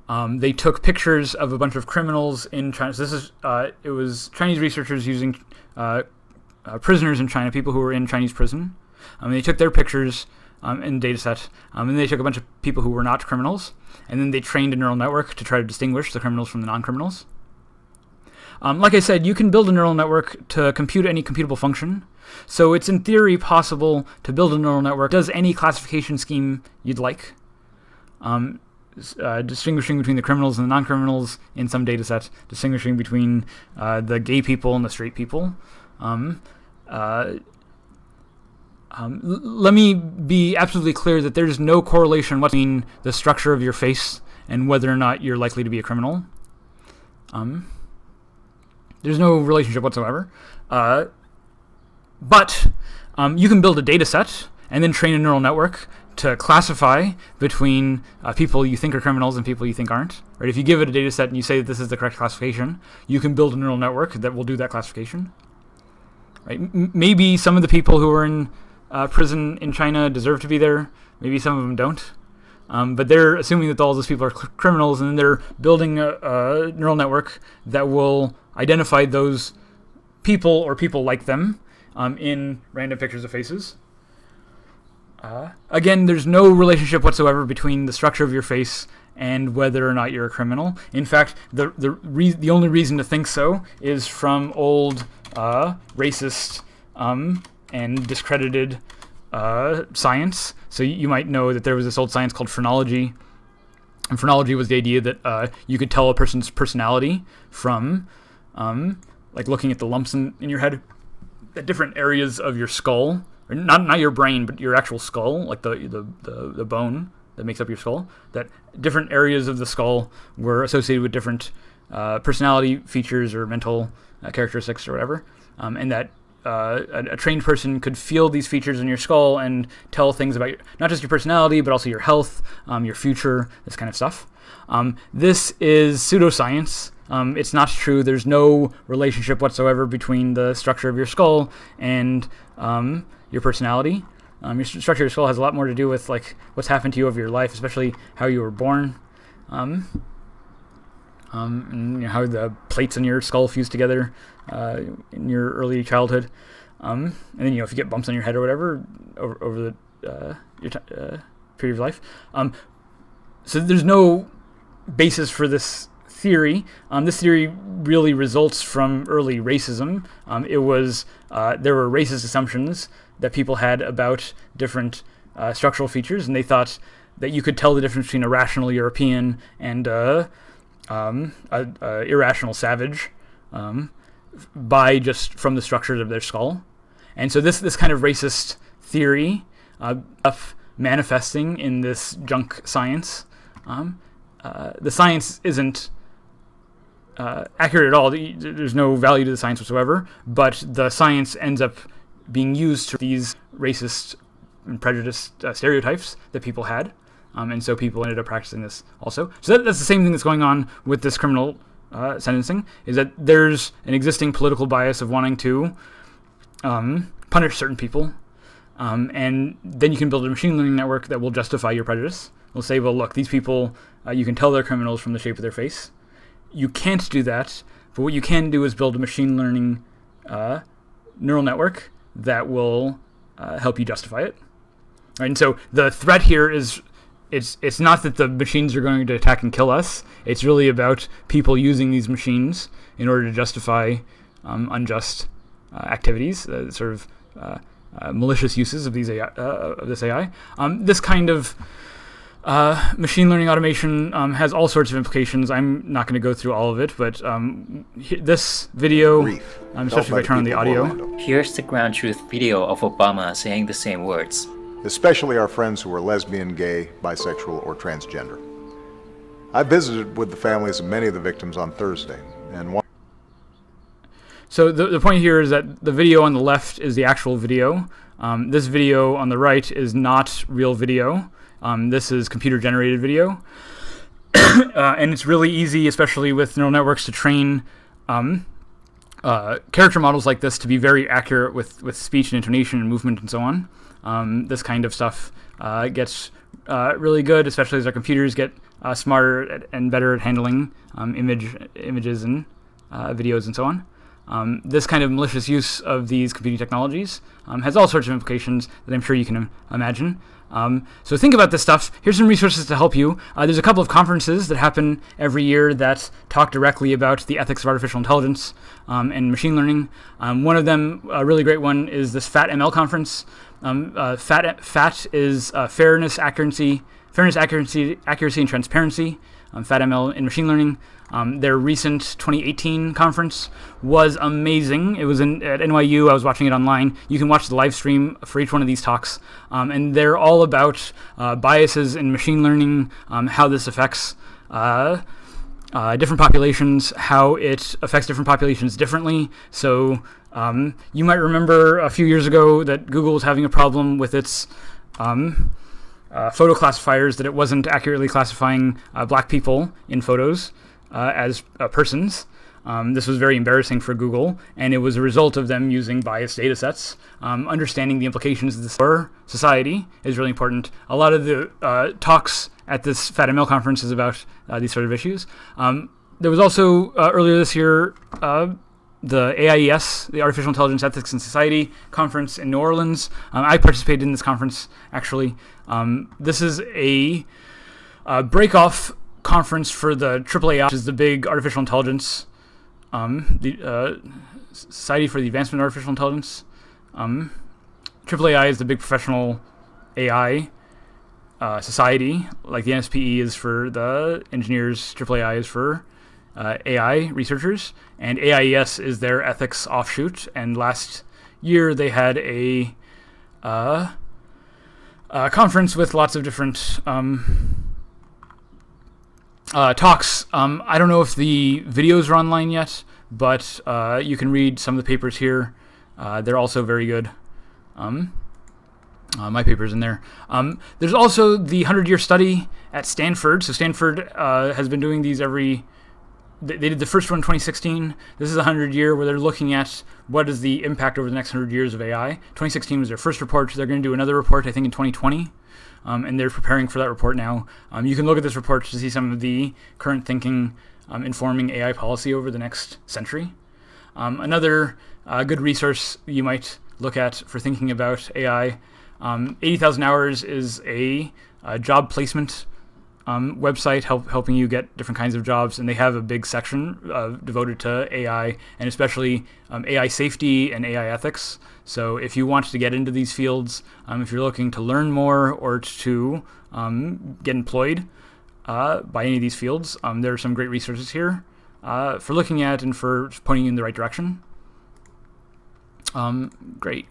Speaker 1: They took pictures of a bunch of criminals in China. So this is it was Chinese researchers using prisoners in China, people who were in Chinese prison. They took their pictures in a data set, and they took a bunch of people who were not criminals, and then they trained a neural network to try to distinguish the criminals from the non-criminals. Like I said, you can build a neural network to compute any computable function. So it's in theory possible to build a neural network that does any classification scheme you'd like, distinguishing between the criminals and the non-criminals in some data set, distinguishing between the gay people and the straight people. Let me be absolutely clear that there's no correlation between the structure of your face and whether or not you're likely to be a criminal. There's no relationship whatsoever. But you can build a data set and then train a neural network to classify between people you think are criminals and people you think aren't. Right? If you give it a data set and you say that this is the correct classification, you can build a neural network that will do that classification. Right? Maybe some of the people who are in prison in China deserve to be there. Maybe some of them don't. But they're assuming that all those people are criminals, and then they're building a neural network that will identify those people or people like them in random pictures of faces. Again, there's no relationship whatsoever between the structure of your face and whether or not you're a criminal. In fact, the only reason to think so is from old racist and discredited science. So you might know that there was this old science called phrenology. And phrenology was the idea that you could tell a person's personality from like looking at the lumps in your head. that different areas of your skull, or not your brain, but your actual skull, like the bone that makes up your skull, that different areas of the skull were associated with different personality features or mental characteristics or whatever, and that a trained person could feel these features in your skull and tell things about not just your personality, but also your health, your future, this kind of stuff. This is pseudoscience. It's not true. There's no relationship whatsoever between the structure of your skull and your personality. Your structure of your skull has a lot more to do with like what's happened to you over your life, especially how you were born, and how the plates in your skull fuse together in your early childhood, and then if you get bumps on your head or whatever over the period of life. So there's no basis for this theory. This theory really results from early racism. There were racist assumptions that people had about different structural features, and they thought that you could tell the difference between a rational European and a irrational savage by just from the structures of their skull. And so this kind of racist theory manifesting in this junk science. The science isn't accurate at all. There's no value to the science whatsoever, but the science ends up being used to these racist and prejudiced stereotypes that people had, and so people ended up practicing this also. So that's the same thing that's going on with this criminal sentencing, is that there's an existing political bias of wanting to punish certain people, and then you can build a machine learning network that will justify your prejudice. We'll say, well, look, these people, you can tell they're criminals from the shape of their face. You can't do that, but what you can do is build a machine learning neural network that will help you justify it. Right? And so the threat here is it's not that the machines are going to attack and kill us. It's really about people using these machines in order to justify unjust activities, sort of malicious uses of these this AI. This kind of machine learning automation has all sorts of implications. I'm not going to go through all of it, but this video, especially if I turn on the audio.
Speaker 3: Here's the ground truth video of Obama saying the same words.
Speaker 4: Especially our friends who are lesbian, gay, bisexual, or transgender. I visited with the families of many of the victims on Thursday, and one.
Speaker 1: So the point here is that the video on the left is the actual video. This video on the right is not real video. This is computer-generated video, and it's really easy, especially with neural networks, to train character models like this to be very accurate with speech and intonation and movement and so on. This kind of stuff gets really good, especially as our computers get smarter and better at handling images and videos and so on. This kind of malicious use of these computing technologies has all sorts of implications that I'm sure you can imagine. So think about this stuff. Here's some resources to help you. There's a couple of conferences that happen every year that talk directly about the ethics of artificial intelligence and machine learning. One of them, a really great one, is this FAT-ML conference. FAT is fairness, accuracy, and transparency. FAT-ML in machine learning. Their recent 2018 conference was amazing. It was at NYU. I was watching it online. You can watch the live stream for each one of these talks. And they're all about biases in machine learning, how this affects different populations, how it affects different populations differently. So you might remember a few years ago that Google was having a problem with its photo classifiers, that it wasn't accurately classifying black people in photos as persons. This was very embarrassing for Google, and it was a result of them using biased data sets. Understanding the implications of this for society is really important. A lot of the talks at this FAT-ML conference is about these sort of issues. There was also, earlier this year, the AIES, the Artificial Intelligence Ethics and Society Conference in New Orleans. I participated in this conference, actually. This is a break-off conference for the AAAI, which is the big artificial intelligence, the Society for the Advancement of Artificial Intelligence. AAAI is the big professional AI society, like the NSPE is for the engineers, AAAI is for AI researchers, and AIES is their ethics offshoot. And last year they had a conference with lots of different talks. I don't know if the videos are online yet, but you can read some of the papers here. They're also very good. My paper's in there. There's also the 100-year study at Stanford. So Stanford has been doing these every... They did the first one in 2016. This is a 100-year where they're looking at what is the impact over the next 100 years of AI. 2016 was their first report. They're going to do another report, I think, in 2020. And they're preparing for that report now. You can look at this report to see some of the current thinking informing AI policy over the next century. Another good resource you might look at for thinking about AI, 80,000 Hours is a job placement website helping you get different kinds of jobs, and they have a big section devoted to AI, and especially AI safety and AI ethics. So if you want to get into these fields, if you're looking to learn more or to get employed by any of these fields, there are some great resources here for looking at and for pointing you in the right direction. Great.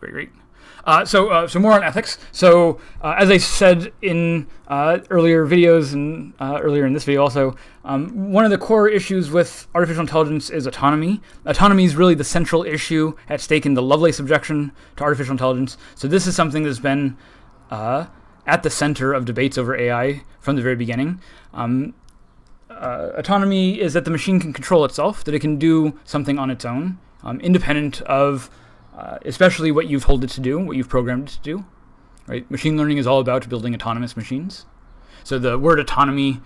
Speaker 1: So more on ethics. So as I said in earlier videos and earlier in this video also, one of the core issues with artificial intelligence is autonomy. Autonomy is really the central issue at stake in the Lovelace objection to artificial intelligence. So this is something that's been at the center of debates over AI from the very beginning. Autonomy is that the machine can control itself, that it can do something on its own, independent of especially what you've told it to do, what you've programmed it to do. Right? Machine learning is all about building autonomous machines. So the word autonomy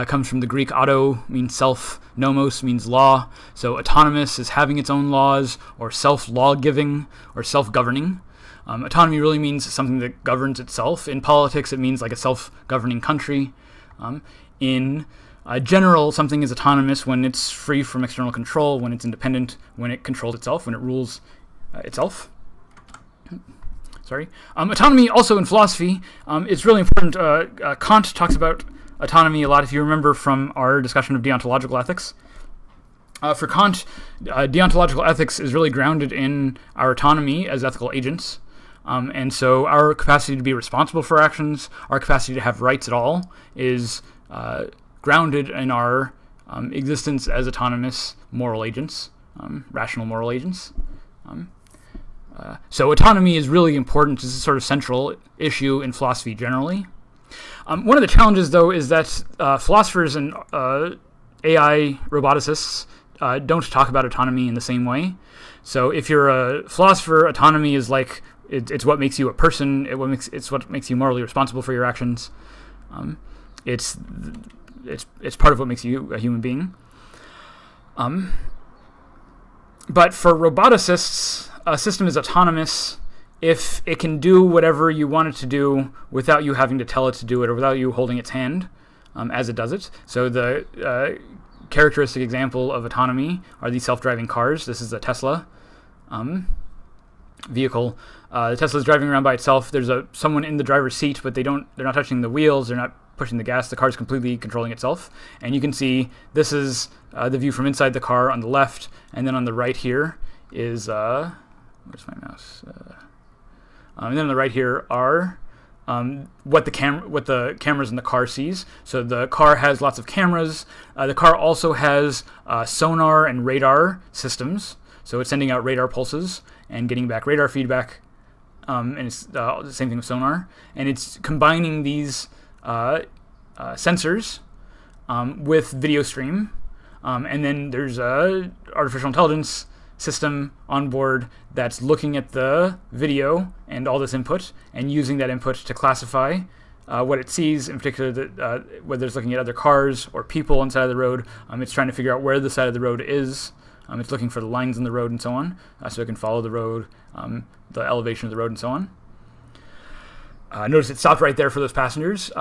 Speaker 1: comes from the Greek auto, means self, nomos means law. So autonomous is having its own laws, or self-law-giving, or self-governing. Autonomy really means something that governs itself. In politics, it means like a self-governing country. In general, something is autonomous when it's free from external control, when it's independent, when it controls itself, when it rules itself. Sorry. Autonomy also in philosophy, it's really important. Kant talks about autonomy a lot, if you remember from our discussion of deontological ethics. For Kant, deontological ethics is really grounded in our autonomy as ethical agents. And so our capacity to be responsible for actions, our capacity to have rights at all, is grounded in our existence as autonomous moral agents, rational moral agents. So autonomy is really important. It's a sort of central issue in philosophy generally. One of the challenges, though, is that philosophers and AI roboticists don't talk about autonomy in the same way. So if you're a philosopher, autonomy is like it's what makes you a person. It's what makes you morally responsible for your actions. It's part of what makes you a human being. But for roboticists, a system is autonomous if it can do whatever you want it to do without you having to tell it to do it, or without you holding its hand as it does it. So the characteristic example of autonomy are these self-driving cars. This is a Tesla vehicle. The Tesla is driving around by itself. There's someone in the driver's seat, but they're not touching the wheels. They're not pushing the gas. The car is completely controlling itself. And you can see this is the view from inside the car on the left, and then on the right here is where's my mouse? And then on the right here are what the cameras in the car sees. So the car has lots of cameras. The car also has sonar and radar systems. So it's sending out radar pulses and getting back radar feedback. And it's the same thing with sonar. And it's combining these sensors with video stream. And then there's a artificial intelligence system on board that's looking at the video and all this input and using that input to classify what it sees, in particular whether it's looking at other cars or people on the side of the road. It's trying to figure out where the side of the road is. It's looking for the lines in the road and so on, so it can follow the road, the elevation of the road and so on. Notice it stopped right there for those passengers.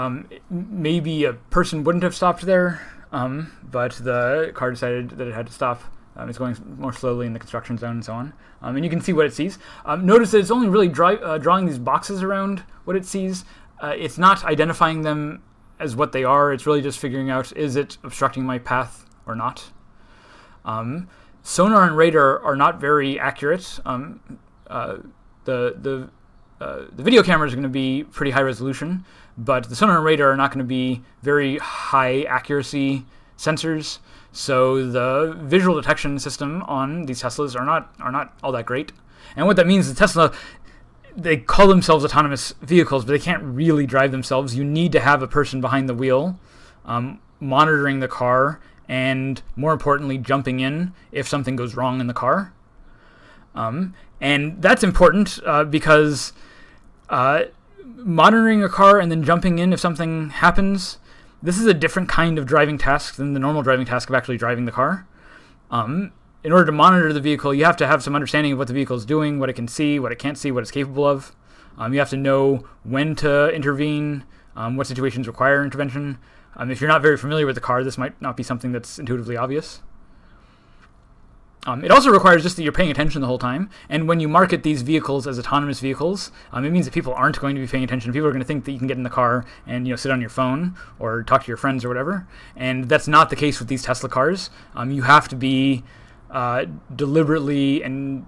Speaker 1: Maybe a person wouldn't have stopped there, but the car decided that it had to stop. It's going more slowly in the construction zone and so on. And you can see what it sees. Notice that it's only really drawing these boxes around what it sees. It's not identifying them as what they are. It's really just figuring out, is it obstructing my path or not? Sonar and radar are not very accurate. the video cameras are going to be pretty high resolution, but the sonar and radar are not going to be very high accuracy sensors. So the visual detection system on these Teslas are not all that great. And what that means is Tesla, they call themselves autonomous vehicles, but they can't really drive themselves. You need to have a person behind the wheel, monitoring the car, and more importantly, jumping in if something goes wrong in the car. And that's important because monitoring a car and then jumping in if something happens, this is a different kind of driving task than the normal driving task of actually driving the car. In order to monitor the vehicle, you have to have some understanding of what the vehicle is doing, what it can see, what it can't see, what it's capable of. You have to know when to intervene, what situations require intervention. If you're not very familiar with the car, this might not be something that's intuitively obvious. It also requires just that you're paying attention the whole time. And when you market these vehicles as autonomous vehicles, it means that people aren't going to be paying attention. People are going to think that you can get in the car and sit on your phone or talk to your friends or whatever. And that's not the case with these Tesla cars. You have to be deliberately and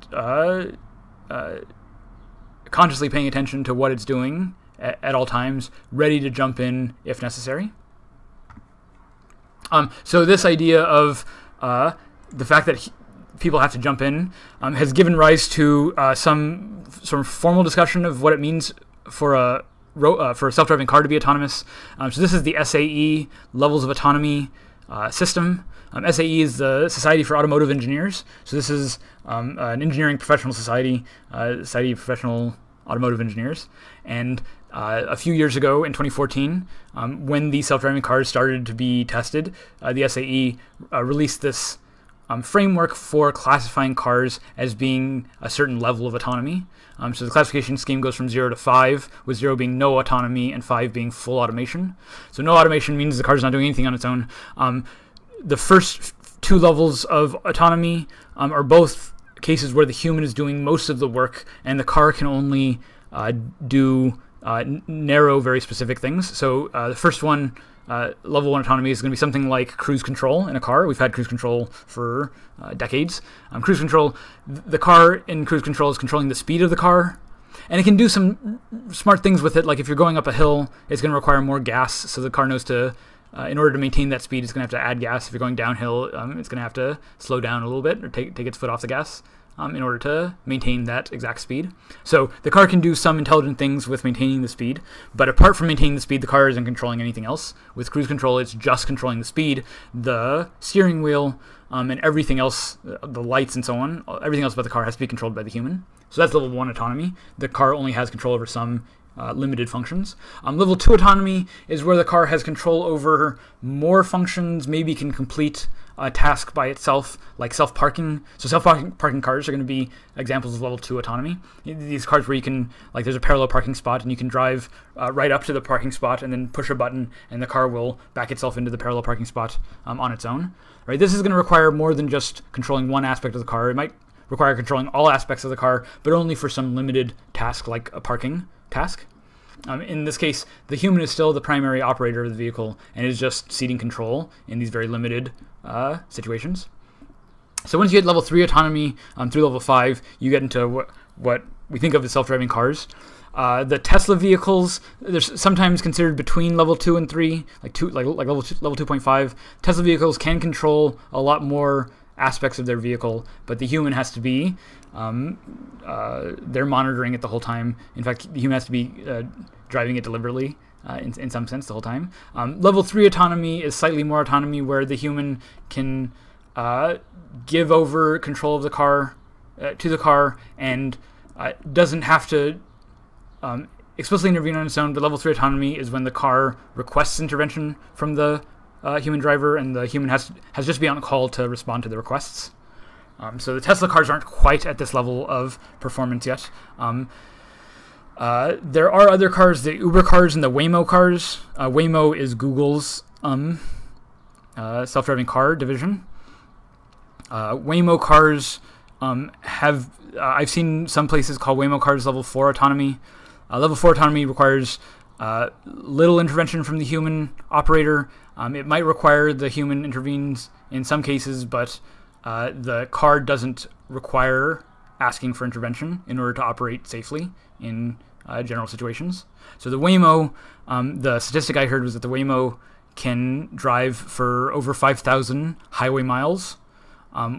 Speaker 1: consciously paying attention to what it's doing at all times, ready to jump in if necessary. So this idea of the fact that people have to jump in has given rise to some sort of formal discussion of what it means for a self-driving car to be autonomous. So this is the SAE Levels of Autonomy system. SAE is the Society for Automotive Engineers. So this is an engineering professional society, Society of Professional Automotive Engineers. And a few years ago, in 2014, when the self-driving cars started to be tested, the SAE released this framework for classifying cars as being a certain level of autonomy. So the classification scheme goes from 0 to 5, with 0 being no autonomy and 5 being full automation. So no automation means the car's not doing anything on its own. The first two levels of autonomy are both cases where the human is doing most of the work and the car can only do narrow, very specific things. So the first one, level 1 autonomy, is going to be something like cruise control in a car. We've had cruise control for decades. Cruise control, the car in cruise control is controlling the speed of the car, and it can do some smart things with it. Like if you're going up a hill, it's going to require more gas, so the car knows to, in order to maintain that speed, it's going to have to add gas. If you're going downhill, it's going to have to slow down a little bit or take its foot off the gas in order to maintain that exact speed. So the car can do some intelligent things with maintaining the speed, but apart from maintaining the speed, the car isn't controlling anything else. With cruise control, it's just controlling the speed, the steering wheel, and everything else, the lights and so on, everything else about the car has to be controlled by the human. So that's level 1 autonomy. The car only has control over some limited functions. Level 2 autonomy is where the car has control over more functions, maybe can complete a task by itself, like self-parking. So self-parking cars are going to be examples of level 2 autonomy. These cars where you can, like there's a parallel parking spot and you can drive right up to the parking spot and then push a button and the car will back itself into the parallel parking spot on its own. Right? This is going to require more than just controlling one aspect of the car. It might require controlling all aspects of the car, but only for some limited task like a parking task. In this case, the human is still the primary operator of the vehicle and is just ceding control in these very limited situations. So once you get level 3 autonomy through level 5, you get into what we think of as self-driving cars. The Tesla vehicles, they're sometimes considered between level 2 and 3, like level 2.5. Tesla vehicles can control a lot more aspects of their vehicle, but the human has to be they're monitoring it the whole time. In fact, the human has to be driving it deliberately in some sense the whole time. Level 3 autonomy is slightly more autonomy, where the human can give over control of the car to the car and doesn't have to explicitly intervene on its own. But level 3 autonomy is when the car requests intervention from the human driver, and the human has just to be on call to respond to the requests. So the Tesla cars aren't quite at this level of performance yet. There are other cars, the Uber cars and the Waymo cars. Waymo is Google's self-driving car division. Waymo cars have, I've seen some places call Waymo cars level 4 autonomy. Level 4 autonomy requires little intervention from the human operator. It might require the human intervenes in some cases, but the car doesn't require asking for intervention in order to operate safely in general situations. So the Waymo, the statistic I heard was that the Waymo can drive for over 5,000 highway miles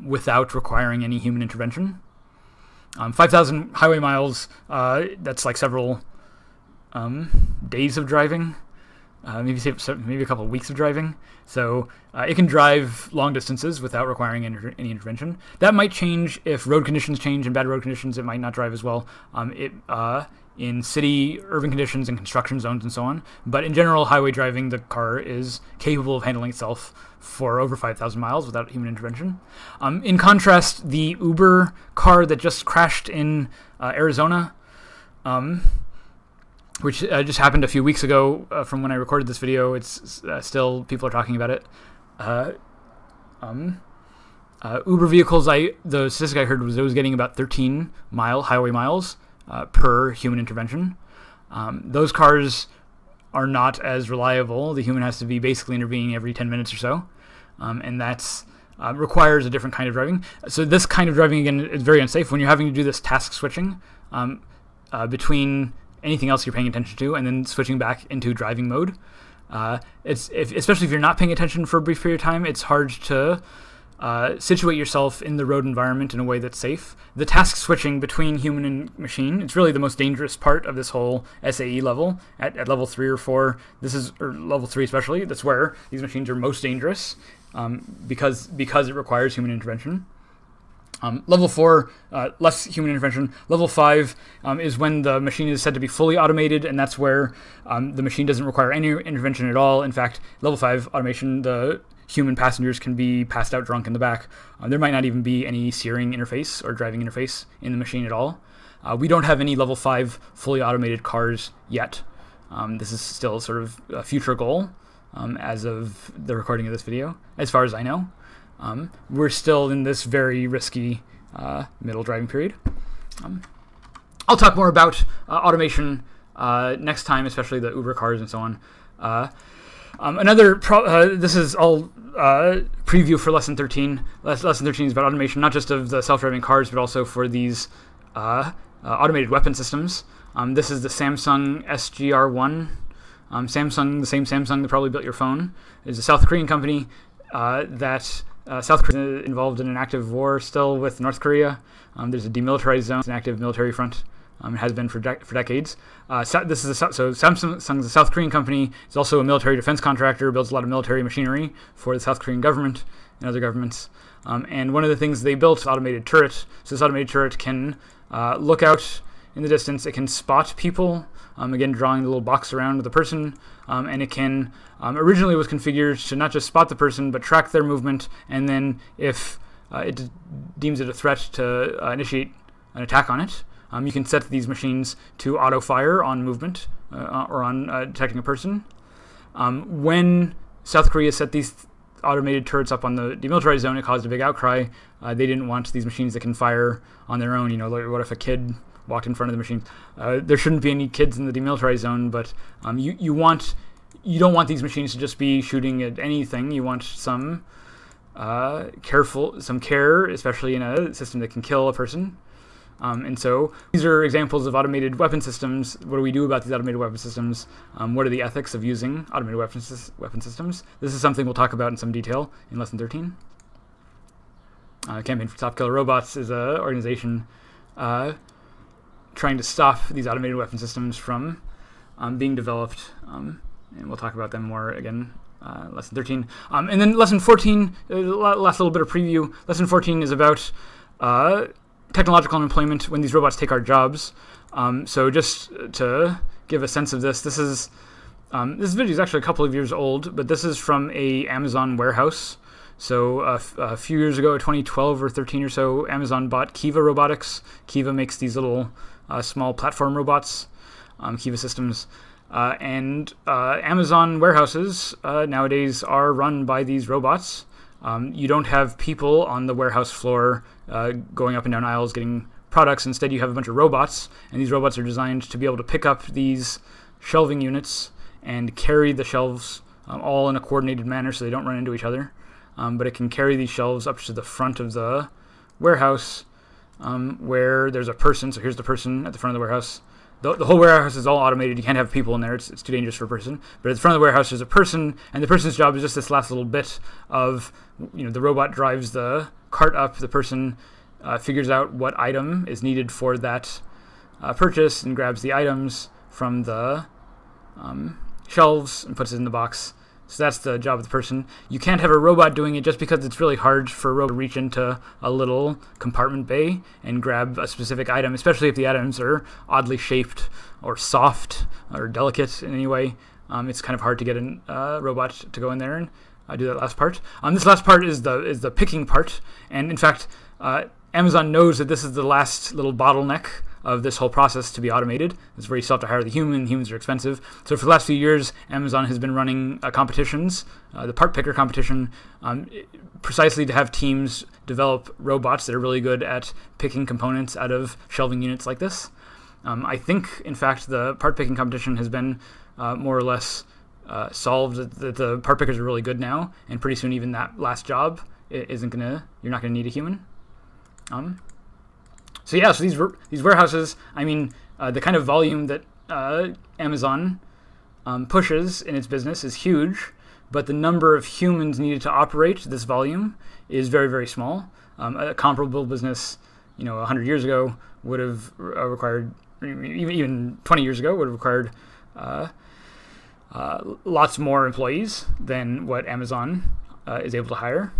Speaker 1: without requiring any human intervention. 5,000 highway miles, that's like several days of driving, maybe a couple of weeks of driving. So it can drive long distances without requiring any intervention. That might change if road conditions change. In bad road conditions, it might not drive as well. In city, urban conditions, and construction zones and so on. But in general, highway driving, the car is capable of handling itself for over 5,000 miles without human intervention. In contrast, the Uber car that just crashed in Arizona, which just happened a few weeks ago from when I recorded this video, it's still, people are talking about it. Uber vehicles, the statistic I heard was it was getting about 13 highway miles per human intervention. Those cars are not as reliable. The human has to be basically intervening every 10 minutes or so, and that's requires a different kind of driving. So this kind of driving, again, is very unsafe when you're having to do this task switching between anything else you're paying attention to and then switching back into driving mode. Especially if you're not paying attention for a brief period of time, it's hard to situate yourself in the road environment in a way that's safe. The task switching between human and machine, it's really the most dangerous part of this whole SAE level. At level 3 or 4, or level 3 especially, that's where these machines are most dangerous because it requires human intervention. Level 4, less human intervention. Level 5 is when the machine is said to be fully automated, and that's where the machine doesn't require any intervention at all. In fact, level 5 automation, the human passengers can be passed out drunk in the back. There might not even be any steering interface or driving interface in the machine at all. We don't have any level 5 fully automated cars yet. This is still sort of a future goal as of the recording of this video, as far as I know. We're still in this very risky middle driving period. I'll talk more about automation next time, especially the Uber cars and so on. This is all preview for lesson 13. Lesson 13 is about automation, not just of the self-driving cars, but also for these automated weapon systems. This is the Samsung SGR1. Samsung, the same Samsung that probably built your phone, is a South Korean company South Korea is involved in an active war still with North Korea. There's a demilitarized zone. It's an active military front. It has been for decades. Samsung, the South Korean company, is also a military defense contractor, builds a lot of military machinery for the South Korean government and other governments. And one of the things they built is automated turret. So this automated turret can look out in the distance. It can spot people, again, drawing the little box around the person. And it can, originally was configured to not just spot the person, but track their movement. And then if it deems it a threat, to initiate an attack on it. You can set these machines to auto-fire on movement or on detecting a person. When South Korea set these automated turrets up on the demilitarized zone, it caused a big outcry. They didn't want these machines that can fire on their own. You know, like, what if a kid walked in front of the machine? There shouldn't be any kids in the demilitarized zone, but you don't want these machines to just be shooting at anything. You want some care, especially in a system that can kill a person. And so these are examples of automated weapon systems. What do we do about these automated weapon systems? What are the ethics of using automated weapon systems? This is something we'll talk about in some detail in Lesson 13. Campaign for Stop Killer Robots is an organization trying to stop these automated weapon systems from being developed. And we'll talk about them more again. Lesson 13. And then Lesson 14, last little bit of preview. Lesson 14 is about technological unemployment when these robots take our jobs. So just to give a sense of this video is actually a couple of years old, but this is from a Amazon warehouse. So a few years ago, 2012 or 13 or so, Amazon bought Kiva Robotics. Kiva makes these little small platform robots, Kiva Systems. And Amazon warehouses nowadays are run by these robots. You don't have people on the warehouse floor going up and down aisles getting products. Instead, you have a bunch of robots, and these robots are designed to be able to pick up these shelving units and carry the shelves all in a coordinated manner so they don't run into each other. But it can carry these shelves up to the front of the warehouse where there's a person. So here's the person at the front of the warehouse. The whole warehouse is all automated. You can't have people in there. It's too dangerous for a person. But at the front of the warehouse, there's a person, and the person's job is just this last little bit of, the robot drives the cart up. The person figures out what item is needed for that purchase and grabs the items from the shelves and puts it in the box. So that's the job of the person. You can't have a robot doing it just because it's really hard for a robot to reach into a little compartment bay and grab a specific item, especially if the items are oddly shaped or soft or delicate in any way. It's kind of hard to get a robot to go in there and do that last part. This last part is the picking part, and in fact, Amazon knows that this is the last little bottleneck of this whole process to be automated. This is where you still have to hire the human. Humans are expensive. So for the last few years, Amazon has been running competitions, the part picker competition, precisely to have teams develop robots that are really good at picking components out of shelving units like this. I think, in fact, the part picking competition has been more or less solved. That the part pickers are really good now, and pretty soon even that last job you're not gonna need a human. So yeah, so these warehouses, the kind of volume that Amazon pushes in its business is huge, but the number of humans needed to operate this volume is very, very small. A comparable business, 100 years ago would have required, even 20 years ago would have required lots more employees than what Amazon is able to hire.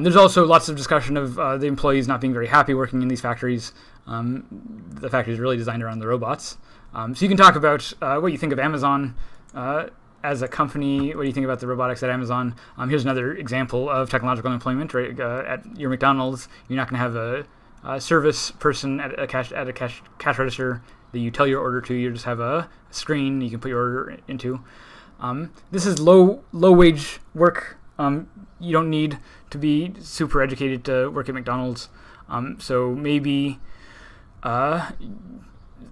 Speaker 1: There's also lots of discussion of the employees not being very happy working in these factories. The factory is really designed around the robots. So you can talk about what you think of Amazon as a company. What do you think about the robotics at Amazon? Here's another example of technological employment. Right, at your McDonald's, you're not going to have a service person at a cash register that you tell your order to. You just have a screen you can put your order into. This is low wage work. You don't need to be super educated to work at McDonald's. So maybe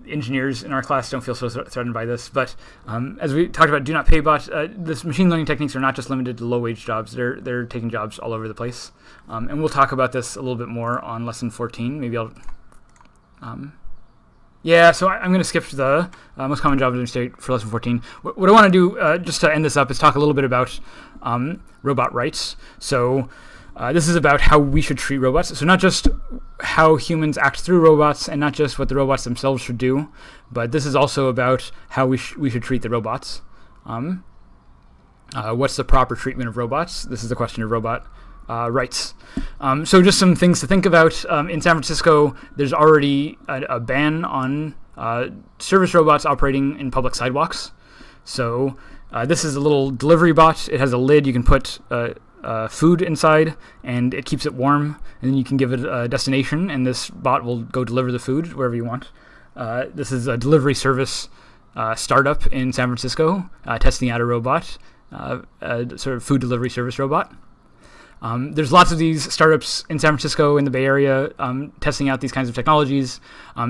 Speaker 1: engineers in our class don't feel so threatened by this. But as we talked about, do not pay bot. This machine learning techniques are not just limited to low wage jobs. They're taking jobs all over the place. And we'll talk about this a little bit more on lesson 14. Maybe I'll. Yeah, so I'm going to skip the most common jobs in state for lesson 14. What I want to do, just to end this up, is talk a little bit about robot rights. So this is about how we should treat robots. So not just how humans act through robots and not just what the robots themselves should do, but this is also about how we should treat the robots. What's the proper treatment of robots? This is the question of robot rights. So just some things to think about. In San Francisco, there's already a ban on service robots operating in public sidewalks. So this is a little delivery bot. It has a lid. You can put food inside, and it keeps it warm. And then you can give it a destination, and this bot will go deliver the food wherever you want. This is a delivery service startup in San Francisco testing out a robot, a sort of food delivery service robot. There's lots of these startups in San Francisco, in the Bay Area, testing out these kinds of technologies.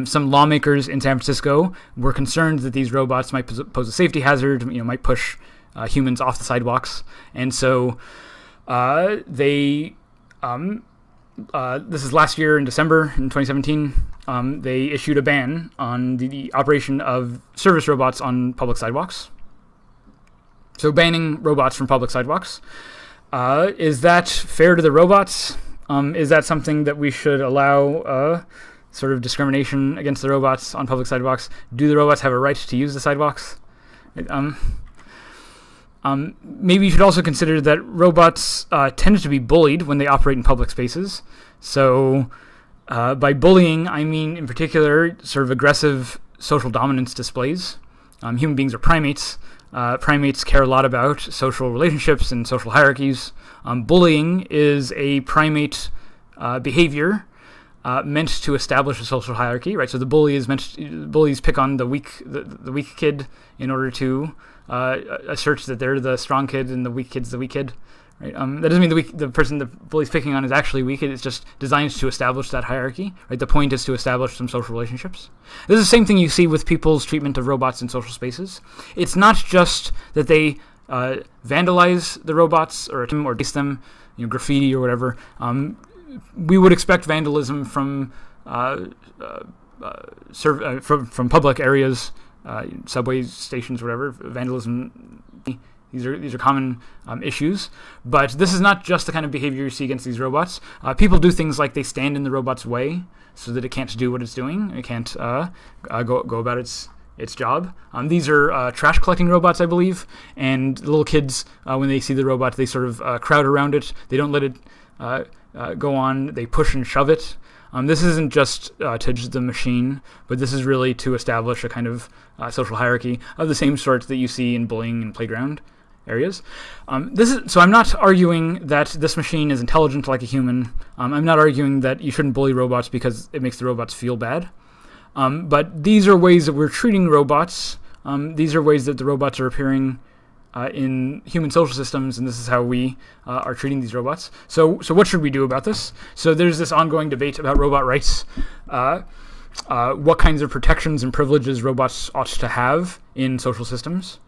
Speaker 1: Some lawmakers in San Francisco were concerned that these robots might pose a safety hazard, might push humans off the sidewalks. And so this is last year in December, in 2017, they issued a ban on the operation of service robots on public sidewalks. So banning robots from public sidewalks. Is that fair to the robots? Is that something that we should allow sort of discrimination against the robots on public sidewalks? Do the robots have a right to use the sidewalks? Maybe you should also consider that robots tend to be bullied when they operate in public spaces. So by bullying, I mean in particular sort of aggressive social dominance displays. Human beings are primates. Primates care a lot about social relationships and social hierarchies. Bullying is a primate behavior meant to establish a social hierarchy, right? So the bullies pick on the weak kid in order to assert that they're the strong kid and the weak kid's the weak kid. Right? That doesn't mean the person the bully's picking on is actually weak. It's just designed to establish that hierarchy. Right? The point is to establish some social relationships. This is the same thing you see with people's treatment of robots in social spaces. It's not just that they vandalize the robots or taste them, graffiti or whatever. We would expect vandalism from from public areas, subway stations, whatever, vandalism. These are common issues, but this is not just the kind of behavior you see against these robots. People do things like they stand in the robot's way so that it can't do what it's doing. It can't go about its job. These are trash collecting robots, I believe, and the little kids, when they see the robot, they sort of crowd around it. They don't let it go on. They push and shove it. This isn't just to judge the machine, but this is really to establish a kind of social hierarchy of the same sort that you see in bullying and playground areas. So I'm not arguing that this machine is intelligent like a human. I'm not arguing that you shouldn't bully robots because it makes the robots feel bad. But these are ways that we're treating robots. These are ways that the robots are appearing in human social systems, and this is how we are treating these robots. So what should we do about this? So there's this ongoing debate about robot rights. What kinds of protections and privileges robots ought to have in social systems.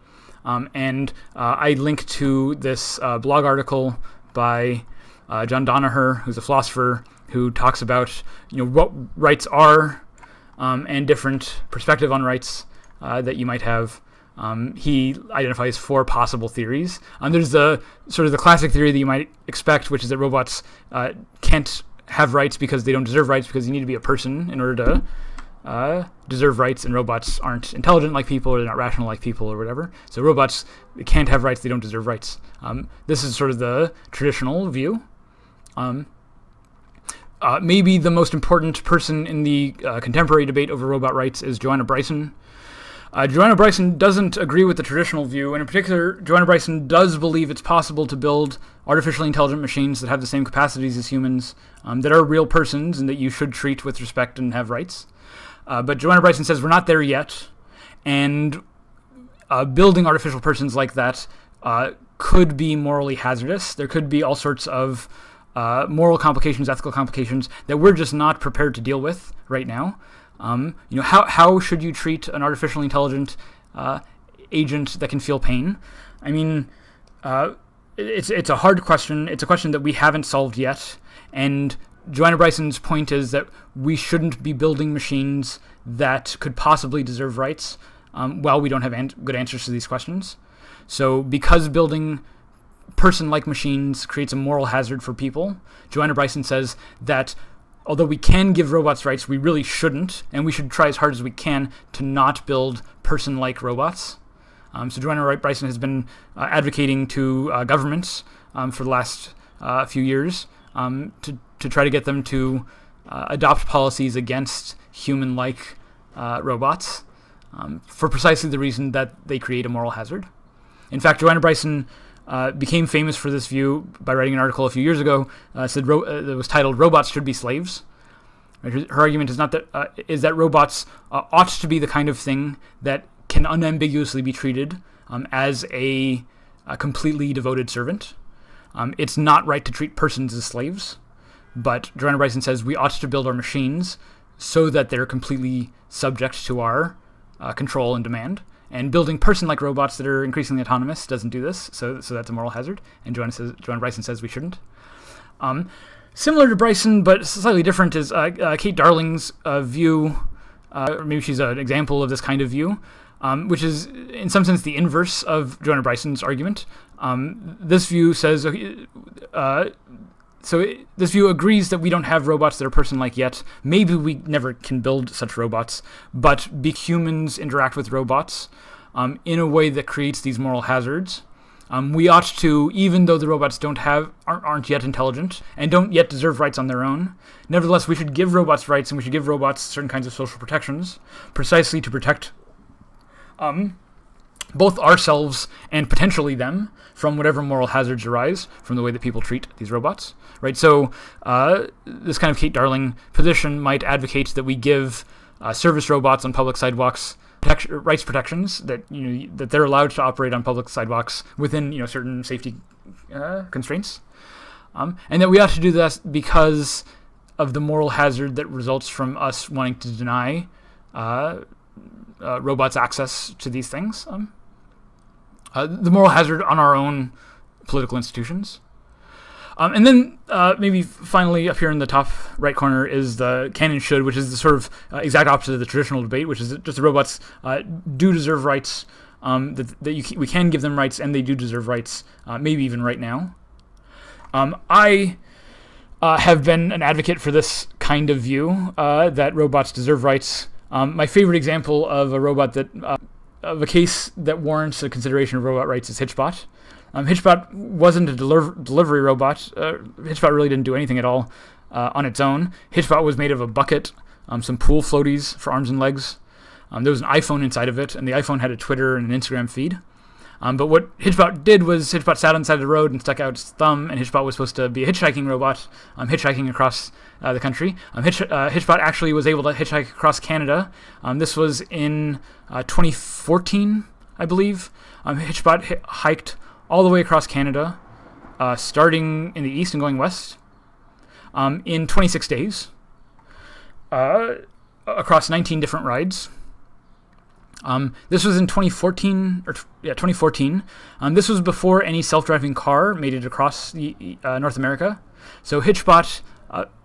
Speaker 1: And I link to this blog article by John Danaher, who's a philosopher, who talks about what rights are and different perspective on rights that you might have. He identifies 4 possible theories. There's the sort of the classic theory that you might expect, which is that robots can't have rights because they don't deserve rights, because you need to be a person in order to deserve rights, and robots aren't intelligent like people, or they're not rational like people, or whatever. So robots can't have rights, they don't deserve rights. This is sort of the traditional view. Maybe the most important person in the contemporary debate over robot rights is Joanna Bryson. Joanna Bryson doesn't agree with the traditional view, and in particular, Joanna Bryson does believe it's possible to build artificially intelligent machines that have the same capacities as humans, that are real persons, and that you should treat with respect and have rights. But Joanna Bryson says we're not there yet, and building artificial persons like that could be morally hazardous. There could be all sorts of moral complications, ethical complications that we're just not prepared to deal with right now. How should you treat an artificially intelligent agent that can feel pain? I mean, it's a hard question. It's a question that we haven't solved yet, and Joanna Bryson's point is that we shouldn't be building machines that could possibly deserve rights while we don't have good answers to these questions. So because building person-like machines creates a moral hazard for people, Joanna Bryson says that although we can give robots rights, we really shouldn't, and we should try as hard as we can to not build person-like robots. So Joanna Bryson has been advocating to governments for the last few years to try to get them to adopt policies against human-like robots for precisely the reason that they create a moral hazard. In fact, Joanna Bryson became famous for this view by writing an article a few years ago that was titled "Robots Should Be Slaves." Her argument is that robots ought to be the kind of thing that can unambiguously be treated as a completely devoted servant. It's not right to treat persons as slaves, but Joanna Bryson says we ought to build our machines so that they're completely subject to our control and demand. And building person-like robots that are increasingly autonomous doesn't do this, so that's a moral hazard. And Joanna Bryson says we shouldn't. Similar to Bryson, but slightly different, is Kate Darling's view, or maybe she's an example of this kind of view, which is in some sense the inverse of Joanna Bryson's argument. This view says, this view agrees that we don't have robots that are person-like yet. Maybe we never can build such robots, but humans interact with robots in a way that creates these moral hazards. We ought to, even though the robots aren't yet intelligent and don't yet deserve rights on their own, nevertheless we should give robots rights, and we should give robots certain kinds of social protections, precisely to protect both ourselves and potentially them from whatever moral hazards arise from the way that people treat these robots, right? So this kind of Kate Darling position might advocate that we give service robots on public sidewalks rights protections, that that they're allowed to operate on public sidewalks within certain safety constraints, and that we ought to do this because of the moral hazard that results from us wanting to deny robots access to these things. The moral hazard on our own political institutions. And then maybe finally up here in the top right corner is the can and should, which is the sort of exact opposite of the traditional debate, which is just the robots do deserve rights, we can give them rights, and they do deserve rights, maybe even right now. I have been an advocate for this kind of view, that robots deserve rights. My favorite example of a robot that, of a case that warrants a consideration of robot rights is Hitchbot. Hitchbot wasn't a delivery robot. Hitchbot really didn't do anything at all on its own. Hitchbot was made of a bucket, some pool floaties for arms and legs. There was an iPhone inside of it, and the iPhone had a Twitter and an Instagram feed. But what Hitchbot did was Hitchbot sat on the side of the road and stuck out its thumb, and Hitchbot was supposed to be a hitchhiking robot, hitchhiking across the country. Hitchbot actually was able to hitchhike across Canada. This was in 2014, I believe. Hitchbot hiked all the way across Canada, starting in the east and going west, in 26 days, across 19 different rides. This was in 2014, 2014. This was before any self-driving car made it across North America. So Hitchbot,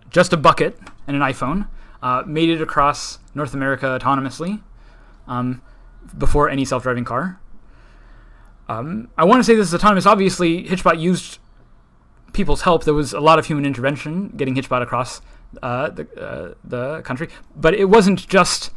Speaker 1: just a bucket and an iPhone, made it across North America autonomously, before any self-driving car. I want to say this is autonomous. Obviously, Hitchbot used people's help. There was a lot of human intervention getting Hitchbot across the country, but it wasn't just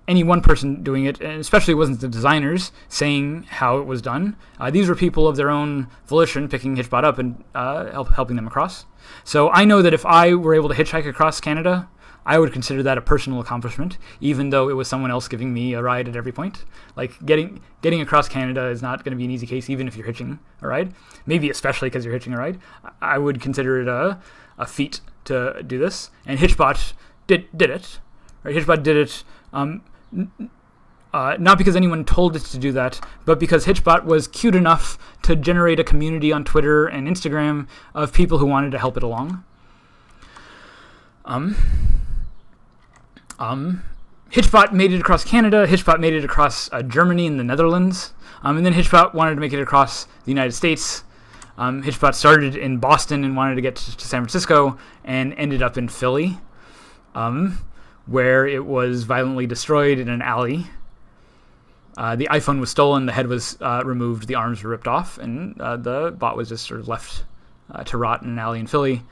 Speaker 1: any one person doing it, and especially it wasn't the designers saying how it was done. These were people of their own volition picking Hitchbot up and helping them across. So I know that if I were able to hitchhike across Canada, I would consider that a personal accomplishment, even though it was someone else giving me a ride at every point. Like, getting across Canada is not going to be an easy case, even if you're hitching a ride. Maybe especially because you're hitching a ride. I would consider it a feat to do this. And Hitchbot did it. Right? Hitchbot did it not because anyone told it to do that, but because Hitchbot was cute enough to generate a community on Twitter and Instagram of people who wanted to help it along. Hitchbot made it across Canada, Hitchbot made it across Germany and the Netherlands, and then Hitchbot wanted to make it across the United States. Hitchbot started in Boston and wanted to get to San Francisco and ended up in Philly, where it was violently destroyed in an alley. The iPhone was stolen, the head was removed, the arms were ripped off, and the bot was just sort of left to rot in an alley in Philly.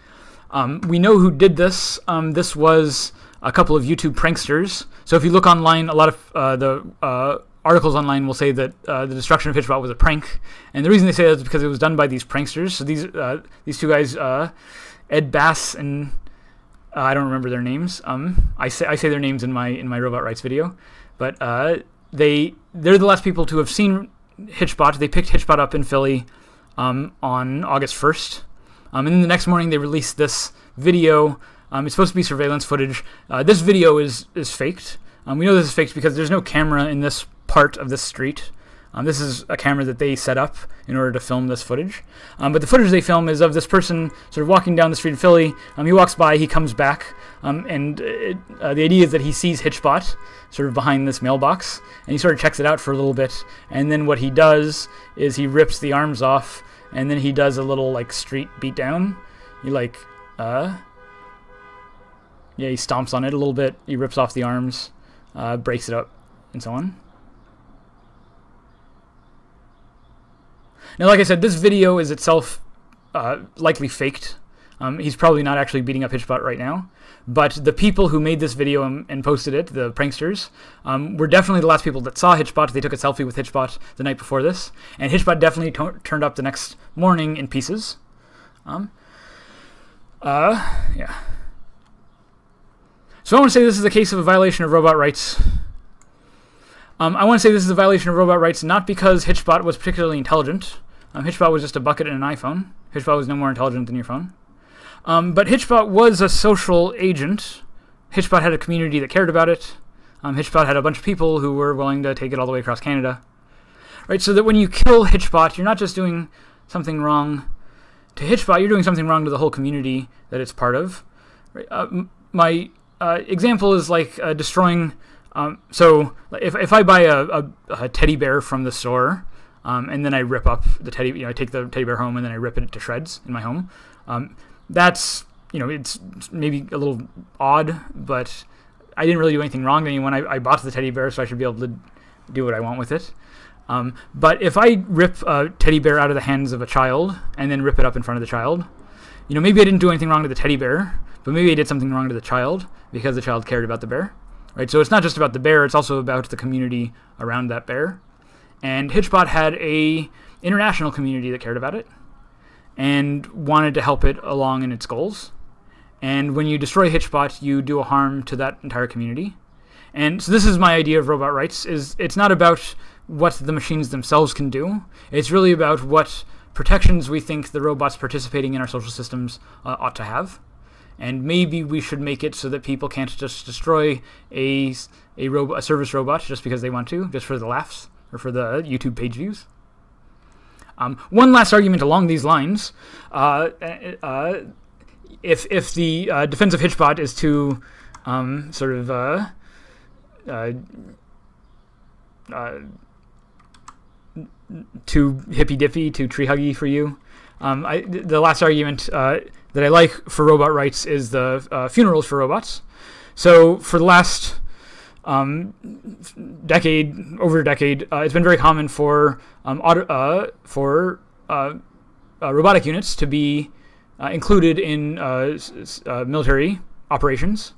Speaker 1: We know who did this. This was a couple of YouTube pranksters. So if you look online, a lot of the articles online will say that the destruction of Hitchbot was a prank. And the reason they say that is because it was done by these pranksters. So these two guys, Ed Bass and I don't remember their names. I say their names in my robot rights video, but they're the last people to have seen Hitchbot. They picked Hitchbot up in Philly on August 1st. And then the next morning they released this video. It's supposed to be surveillance footage. This video is faked. We know this is faked because there's no camera in this part of this street. This is a camera that they set up in order to film this footage. But the footage they film is of this person sort of walking down the street in Philly. He walks by, he comes back, and the idea is that he sees Hitchbot sort of behind this mailbox, and he sort of checks it out for a little bit. And then what he does is he rips the arms off, and then he does a little like street beatdown. He he stomps on it a little bit. He rips off the arms, breaks it up, and so on. Now, like I said, this video is itself likely faked. He's probably not actually beating up Hitchbot right now. But the people who made this video and posted it, the pranksters, were definitely the last people that saw Hitchbot. They took a selfie with Hitchbot the night before this. And Hitchbot definitely turned up the next morning in pieces. Yeah. So I want to say this is a case of a violation of robot rights. I want to say this is a violation of robot rights not because Hitchbot was particularly intelligent. Hitchbot was just a bucket and an iPhone. Hitchbot was no more intelligent than your phone. But Hitchbot was a social agent. Hitchbot had a community that cared about it. Hitchbot had a bunch of people who were willing to take it all the way across Canada. Right, so that when you kill Hitchbot, you're not just doing something wrong to Hitchbot, you're doing something wrong to the whole community that it's part of. Right? My example is like destroying... so if I buy a teddy bear from the store, and then I rip up the teddy. I take the teddy bear home and then I rip it to shreds in my home. That's it's maybe a little odd, but I didn't really do anything wrong to anyone. I bought the teddy bear, so I should be able to do what I want with it. But if I rip a teddy bear out of the hands of a child and then rip it up in front of the child, maybe I didn't do anything wrong to the teddy bear, but maybe I did something wrong to the child because the child cared about the bear, right? So it's not just about the bear, it's also about the community around that bear. And Hitchbot had a international community that cared about it and wanted to help it along in its goals. And when you destroy Hitchbot, you do a harm to that entire community. And so this is my idea of robot rights, is it's not about what the machines themselves can do. It's really about what protections we think the robots participating in our social systems ought to have. And maybe we should make it so that people can't just destroy a service robot just because they want to, just for the laughs or for the YouTube page views. One last argument along these lines. If the defense of Hitchbot is too too hippy-dippy, too tree-huggy for you, the last argument that I like for robot rights is the funerals for robots. So for the last over a decade, it's been very common for robotic units to be included in military operations.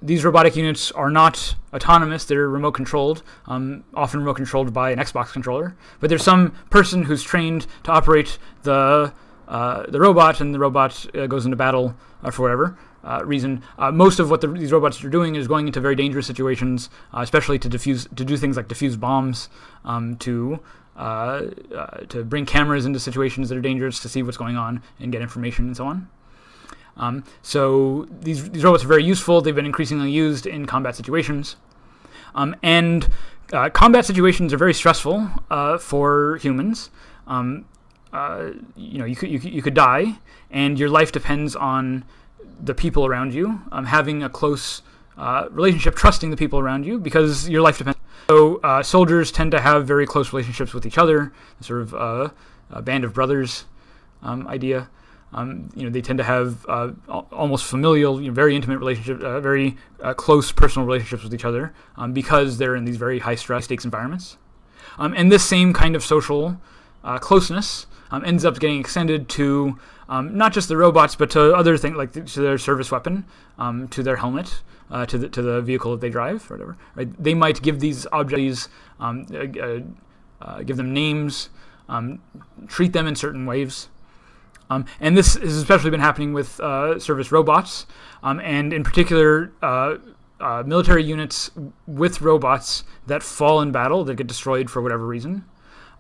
Speaker 1: These robotic units are not autonomous, they're remote controlled, often remote controlled by an Xbox controller. But there's some person who's trained to operate the robot, and the robot goes into battle for whatever reason. Most of what these robots are doing is going into very dangerous situations, especially to do things like defuse bombs, to bring cameras into situations that are dangerous to see what's going on and get information and so on. So these robots are very useful. They've been increasingly used in combat situations. And combat situations are very stressful for humans. You could die, and your life depends on the people around you, having a close relationship, trusting the people around you, because your life depends. So soldiers tend to have very close relationships with each other, sort of a band of brothers idea. They tend to have almost familial, very intimate relationships, very close personal relationships with each other, because they're in these very high-stress, stakes environments. And this same kind of social closeness ends up getting extended to not just the robots, but to other things, like to their service weapon, to their helmet, to the vehicle that they drive, or whatever. Right? They might give these objects, give them names, treat them in certain ways. And this has especially been happening with service robots, and in particular military units with robots that fall in battle, that get destroyed for whatever reason.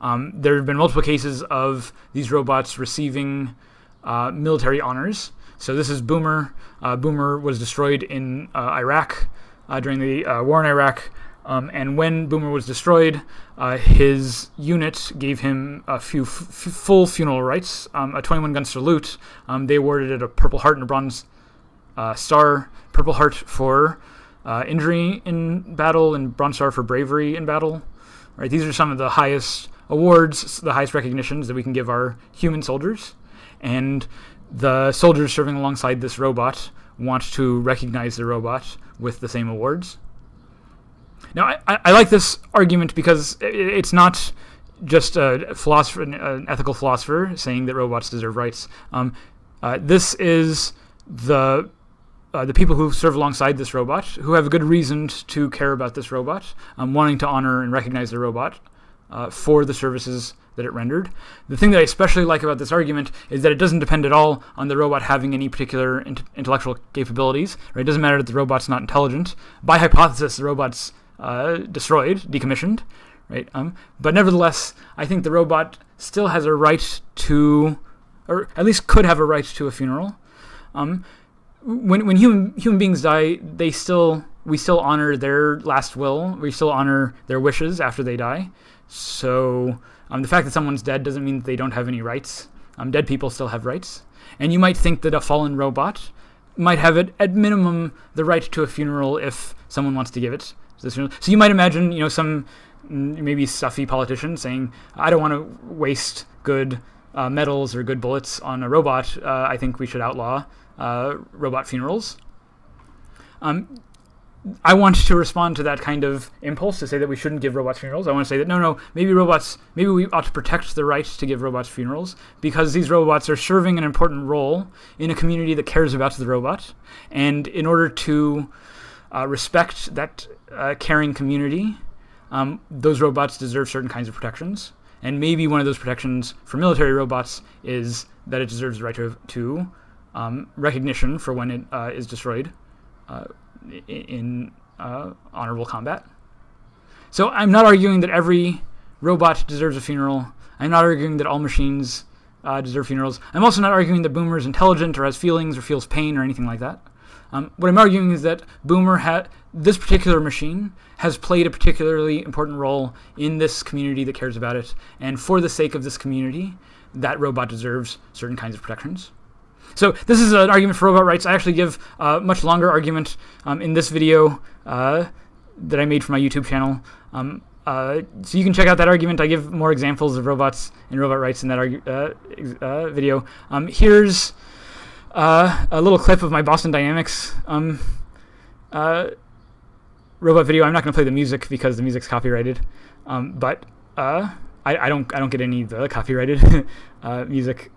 Speaker 1: There have been multiple cases of these robots receiving military honors. So this is Boomer. Boomer was destroyed in Iraq during the war in Iraq. And when Boomer was destroyed, his unit gave him a few full funeral rights, a 21-gun salute. They awarded it a Purple Heart and a Bronze Star. Purple Heart for injury in battle, and Bronze Star for bravery in battle. Right? These are some of the highest awards, the highest recognitions that we can give our human soldiers. And the soldiers serving alongside this robot want to recognize the robot with the same awards. Now, I like this argument because it's not just a philosopher, an ethical philosopher, saying that robots deserve rights. This is the people who serve alongside this robot, who have a good reason to care about this robot, wanting to honor and recognize the robot for the services that it rendered. The thing that I especially like about this argument is that it doesn't depend at all on the robot having any particular intellectual capabilities. Right? It doesn't matter that the robot's not intelligent. By hypothesis, the robot's destroyed, decommissioned, right? But nevertheless, I think the robot still has a right to, or at least could have a right to, a funeral. When human beings die, we still honor their last will. We still honor their wishes after they die. So the fact that someone's dead doesn't mean that they don't have any rights. Dead people still have rights. And you might think that a fallen robot might have, at minimum, the right to a funeral if someone wants to give it. So you might imagine, some maybe stuffy politician saying, I don't want to waste good metals or good bullets on a robot. I think we should outlaw robot funerals. I want to respond to that kind of impulse to say that we shouldn't give robots funerals. I want to say that no, maybe we ought to protect the right to give robots funerals because these robots are serving an important role in a community that cares about the robot. And in order to respect that caring community, those robots deserve certain kinds of protections. And maybe one of those protections for military robots is that it deserves the right to recognition for when it is destroyed in honorable combat. So I'm not arguing that every robot deserves a funeral. I'm not arguing that all machines deserve funerals. I'm also not arguing that Boomer is intelligent or has feelings or feels pain or anything like that. What I'm arguing is that this particular machine has played a particularly important role in this community that cares about it, and for the sake of this community, that robot deserves certain kinds of protections. So this is an argument for robot rights. I actually give a much longer argument in this video that I made for my YouTube channel. So you can check out that argument. I give more examples of robots and robot rights in that video. Here's a little clip of my Boston Dynamics robot video. I'm not going to play the music because the music's copyrighted, but I don't get any of the copyrighted music.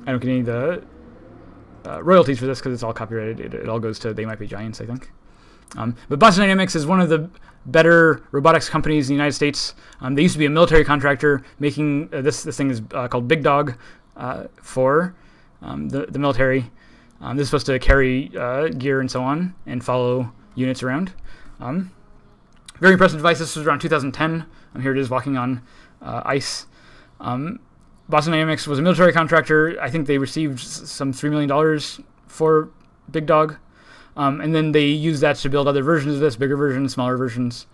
Speaker 1: I don't get any of the royalties for this because it's all copyrighted. It all goes to They Might Be Giants, I think. But Boston Dynamics is one of the better robotics companies in the United States. They used to be a military contractor making this thing is called Big Dog for the military. This is supposed to carry gear and so on and follow units around. Very impressive device. This was around 2010. Here it is walking on ice. Boston Dynamics was a military contractor. I think they received some $3 million for Big Dog. And then they used that to build other versions of this, bigger versions, smaller versions.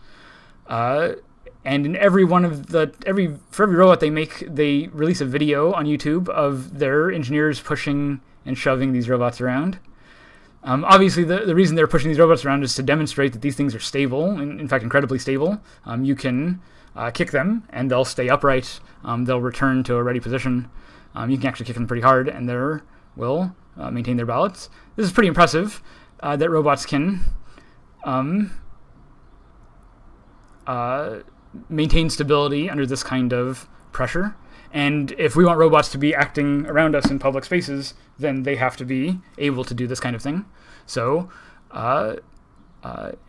Speaker 1: And in every one of for every robot they make, they release a video on YouTube of their engineers pushing and shoving these robots around. Obviously, the reason they're pushing these robots around is to demonstrate that these things are stable, in fact, incredibly stable. You can kick them, and they'll stay upright. They'll return to a ready position. You can actually kick them pretty hard, and they will maintain their balance. This is pretty impressive that robots can maintain stability under this kind of pressure. And if we want robots to be acting around us in public spaces, then they have to be able to do this kind of thing. So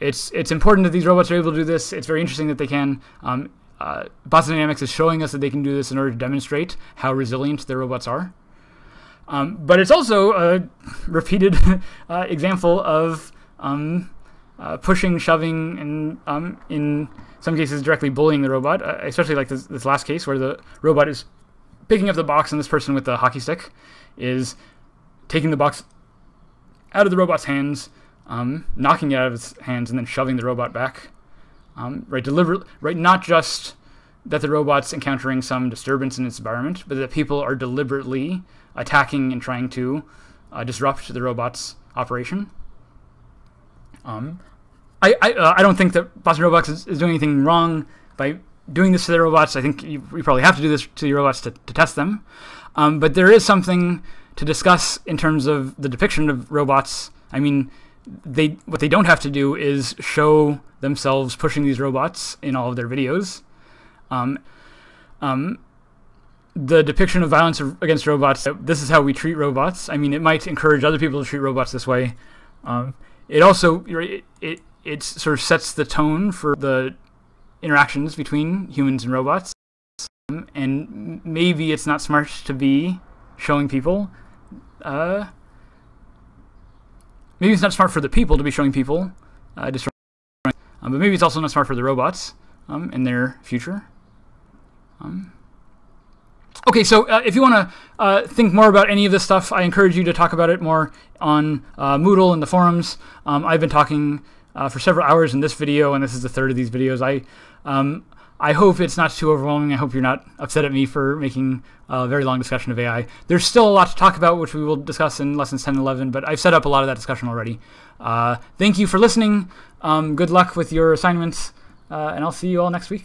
Speaker 1: it's important that these robots are able to do this. It's very interesting that they can. Boston Dynamics is showing us that they can do this in order to demonstrate how resilient their robots are. But it's also a repeated example of pushing, shoving, and in some cases directly bullying the robot, especially like this last case where the robot is picking up the box and this person with the hockey stick is taking the box out of the robot's hands, knocking it out of his hands, and then shoving the robot back. Right, not just that the robot's encountering some disturbance in its environment, but that people are deliberately attacking and trying to disrupt the robot's operation. I don't think that Boston Robotics is doing anything wrong by doing this to their robots. I think you probably have to do this to your robots to test them. But there is something to discuss in terms of the depiction of robots. I mean, what they don't have to do is show themselves pushing these robots in all of their videos. The depiction of violence against robots, this is how we treat robots. I mean, it might encourage other people to treat robots this way. It also, it sort of sets the tone for the interactions between humans and robots. And maybe it's not smart to be showing people. Maybe it's not smart for the people to be showing people destroying. But maybe it's also not smart for the robots in their future. Okay, so if you want to think more about any of this stuff, I encourage you to talk about it more on Moodle and the forums. I've been talking for several hours in this video, and this is the third of these videos. I hope it's not too overwhelming. I hope you're not upset at me for making a very long discussion of AI. There's still a lot to talk about, which we will discuss in lessons 10 and 11, but I've set up a lot of that discussion already. Thank you for listening. Good luck with your assignments, and I'll see you all next week.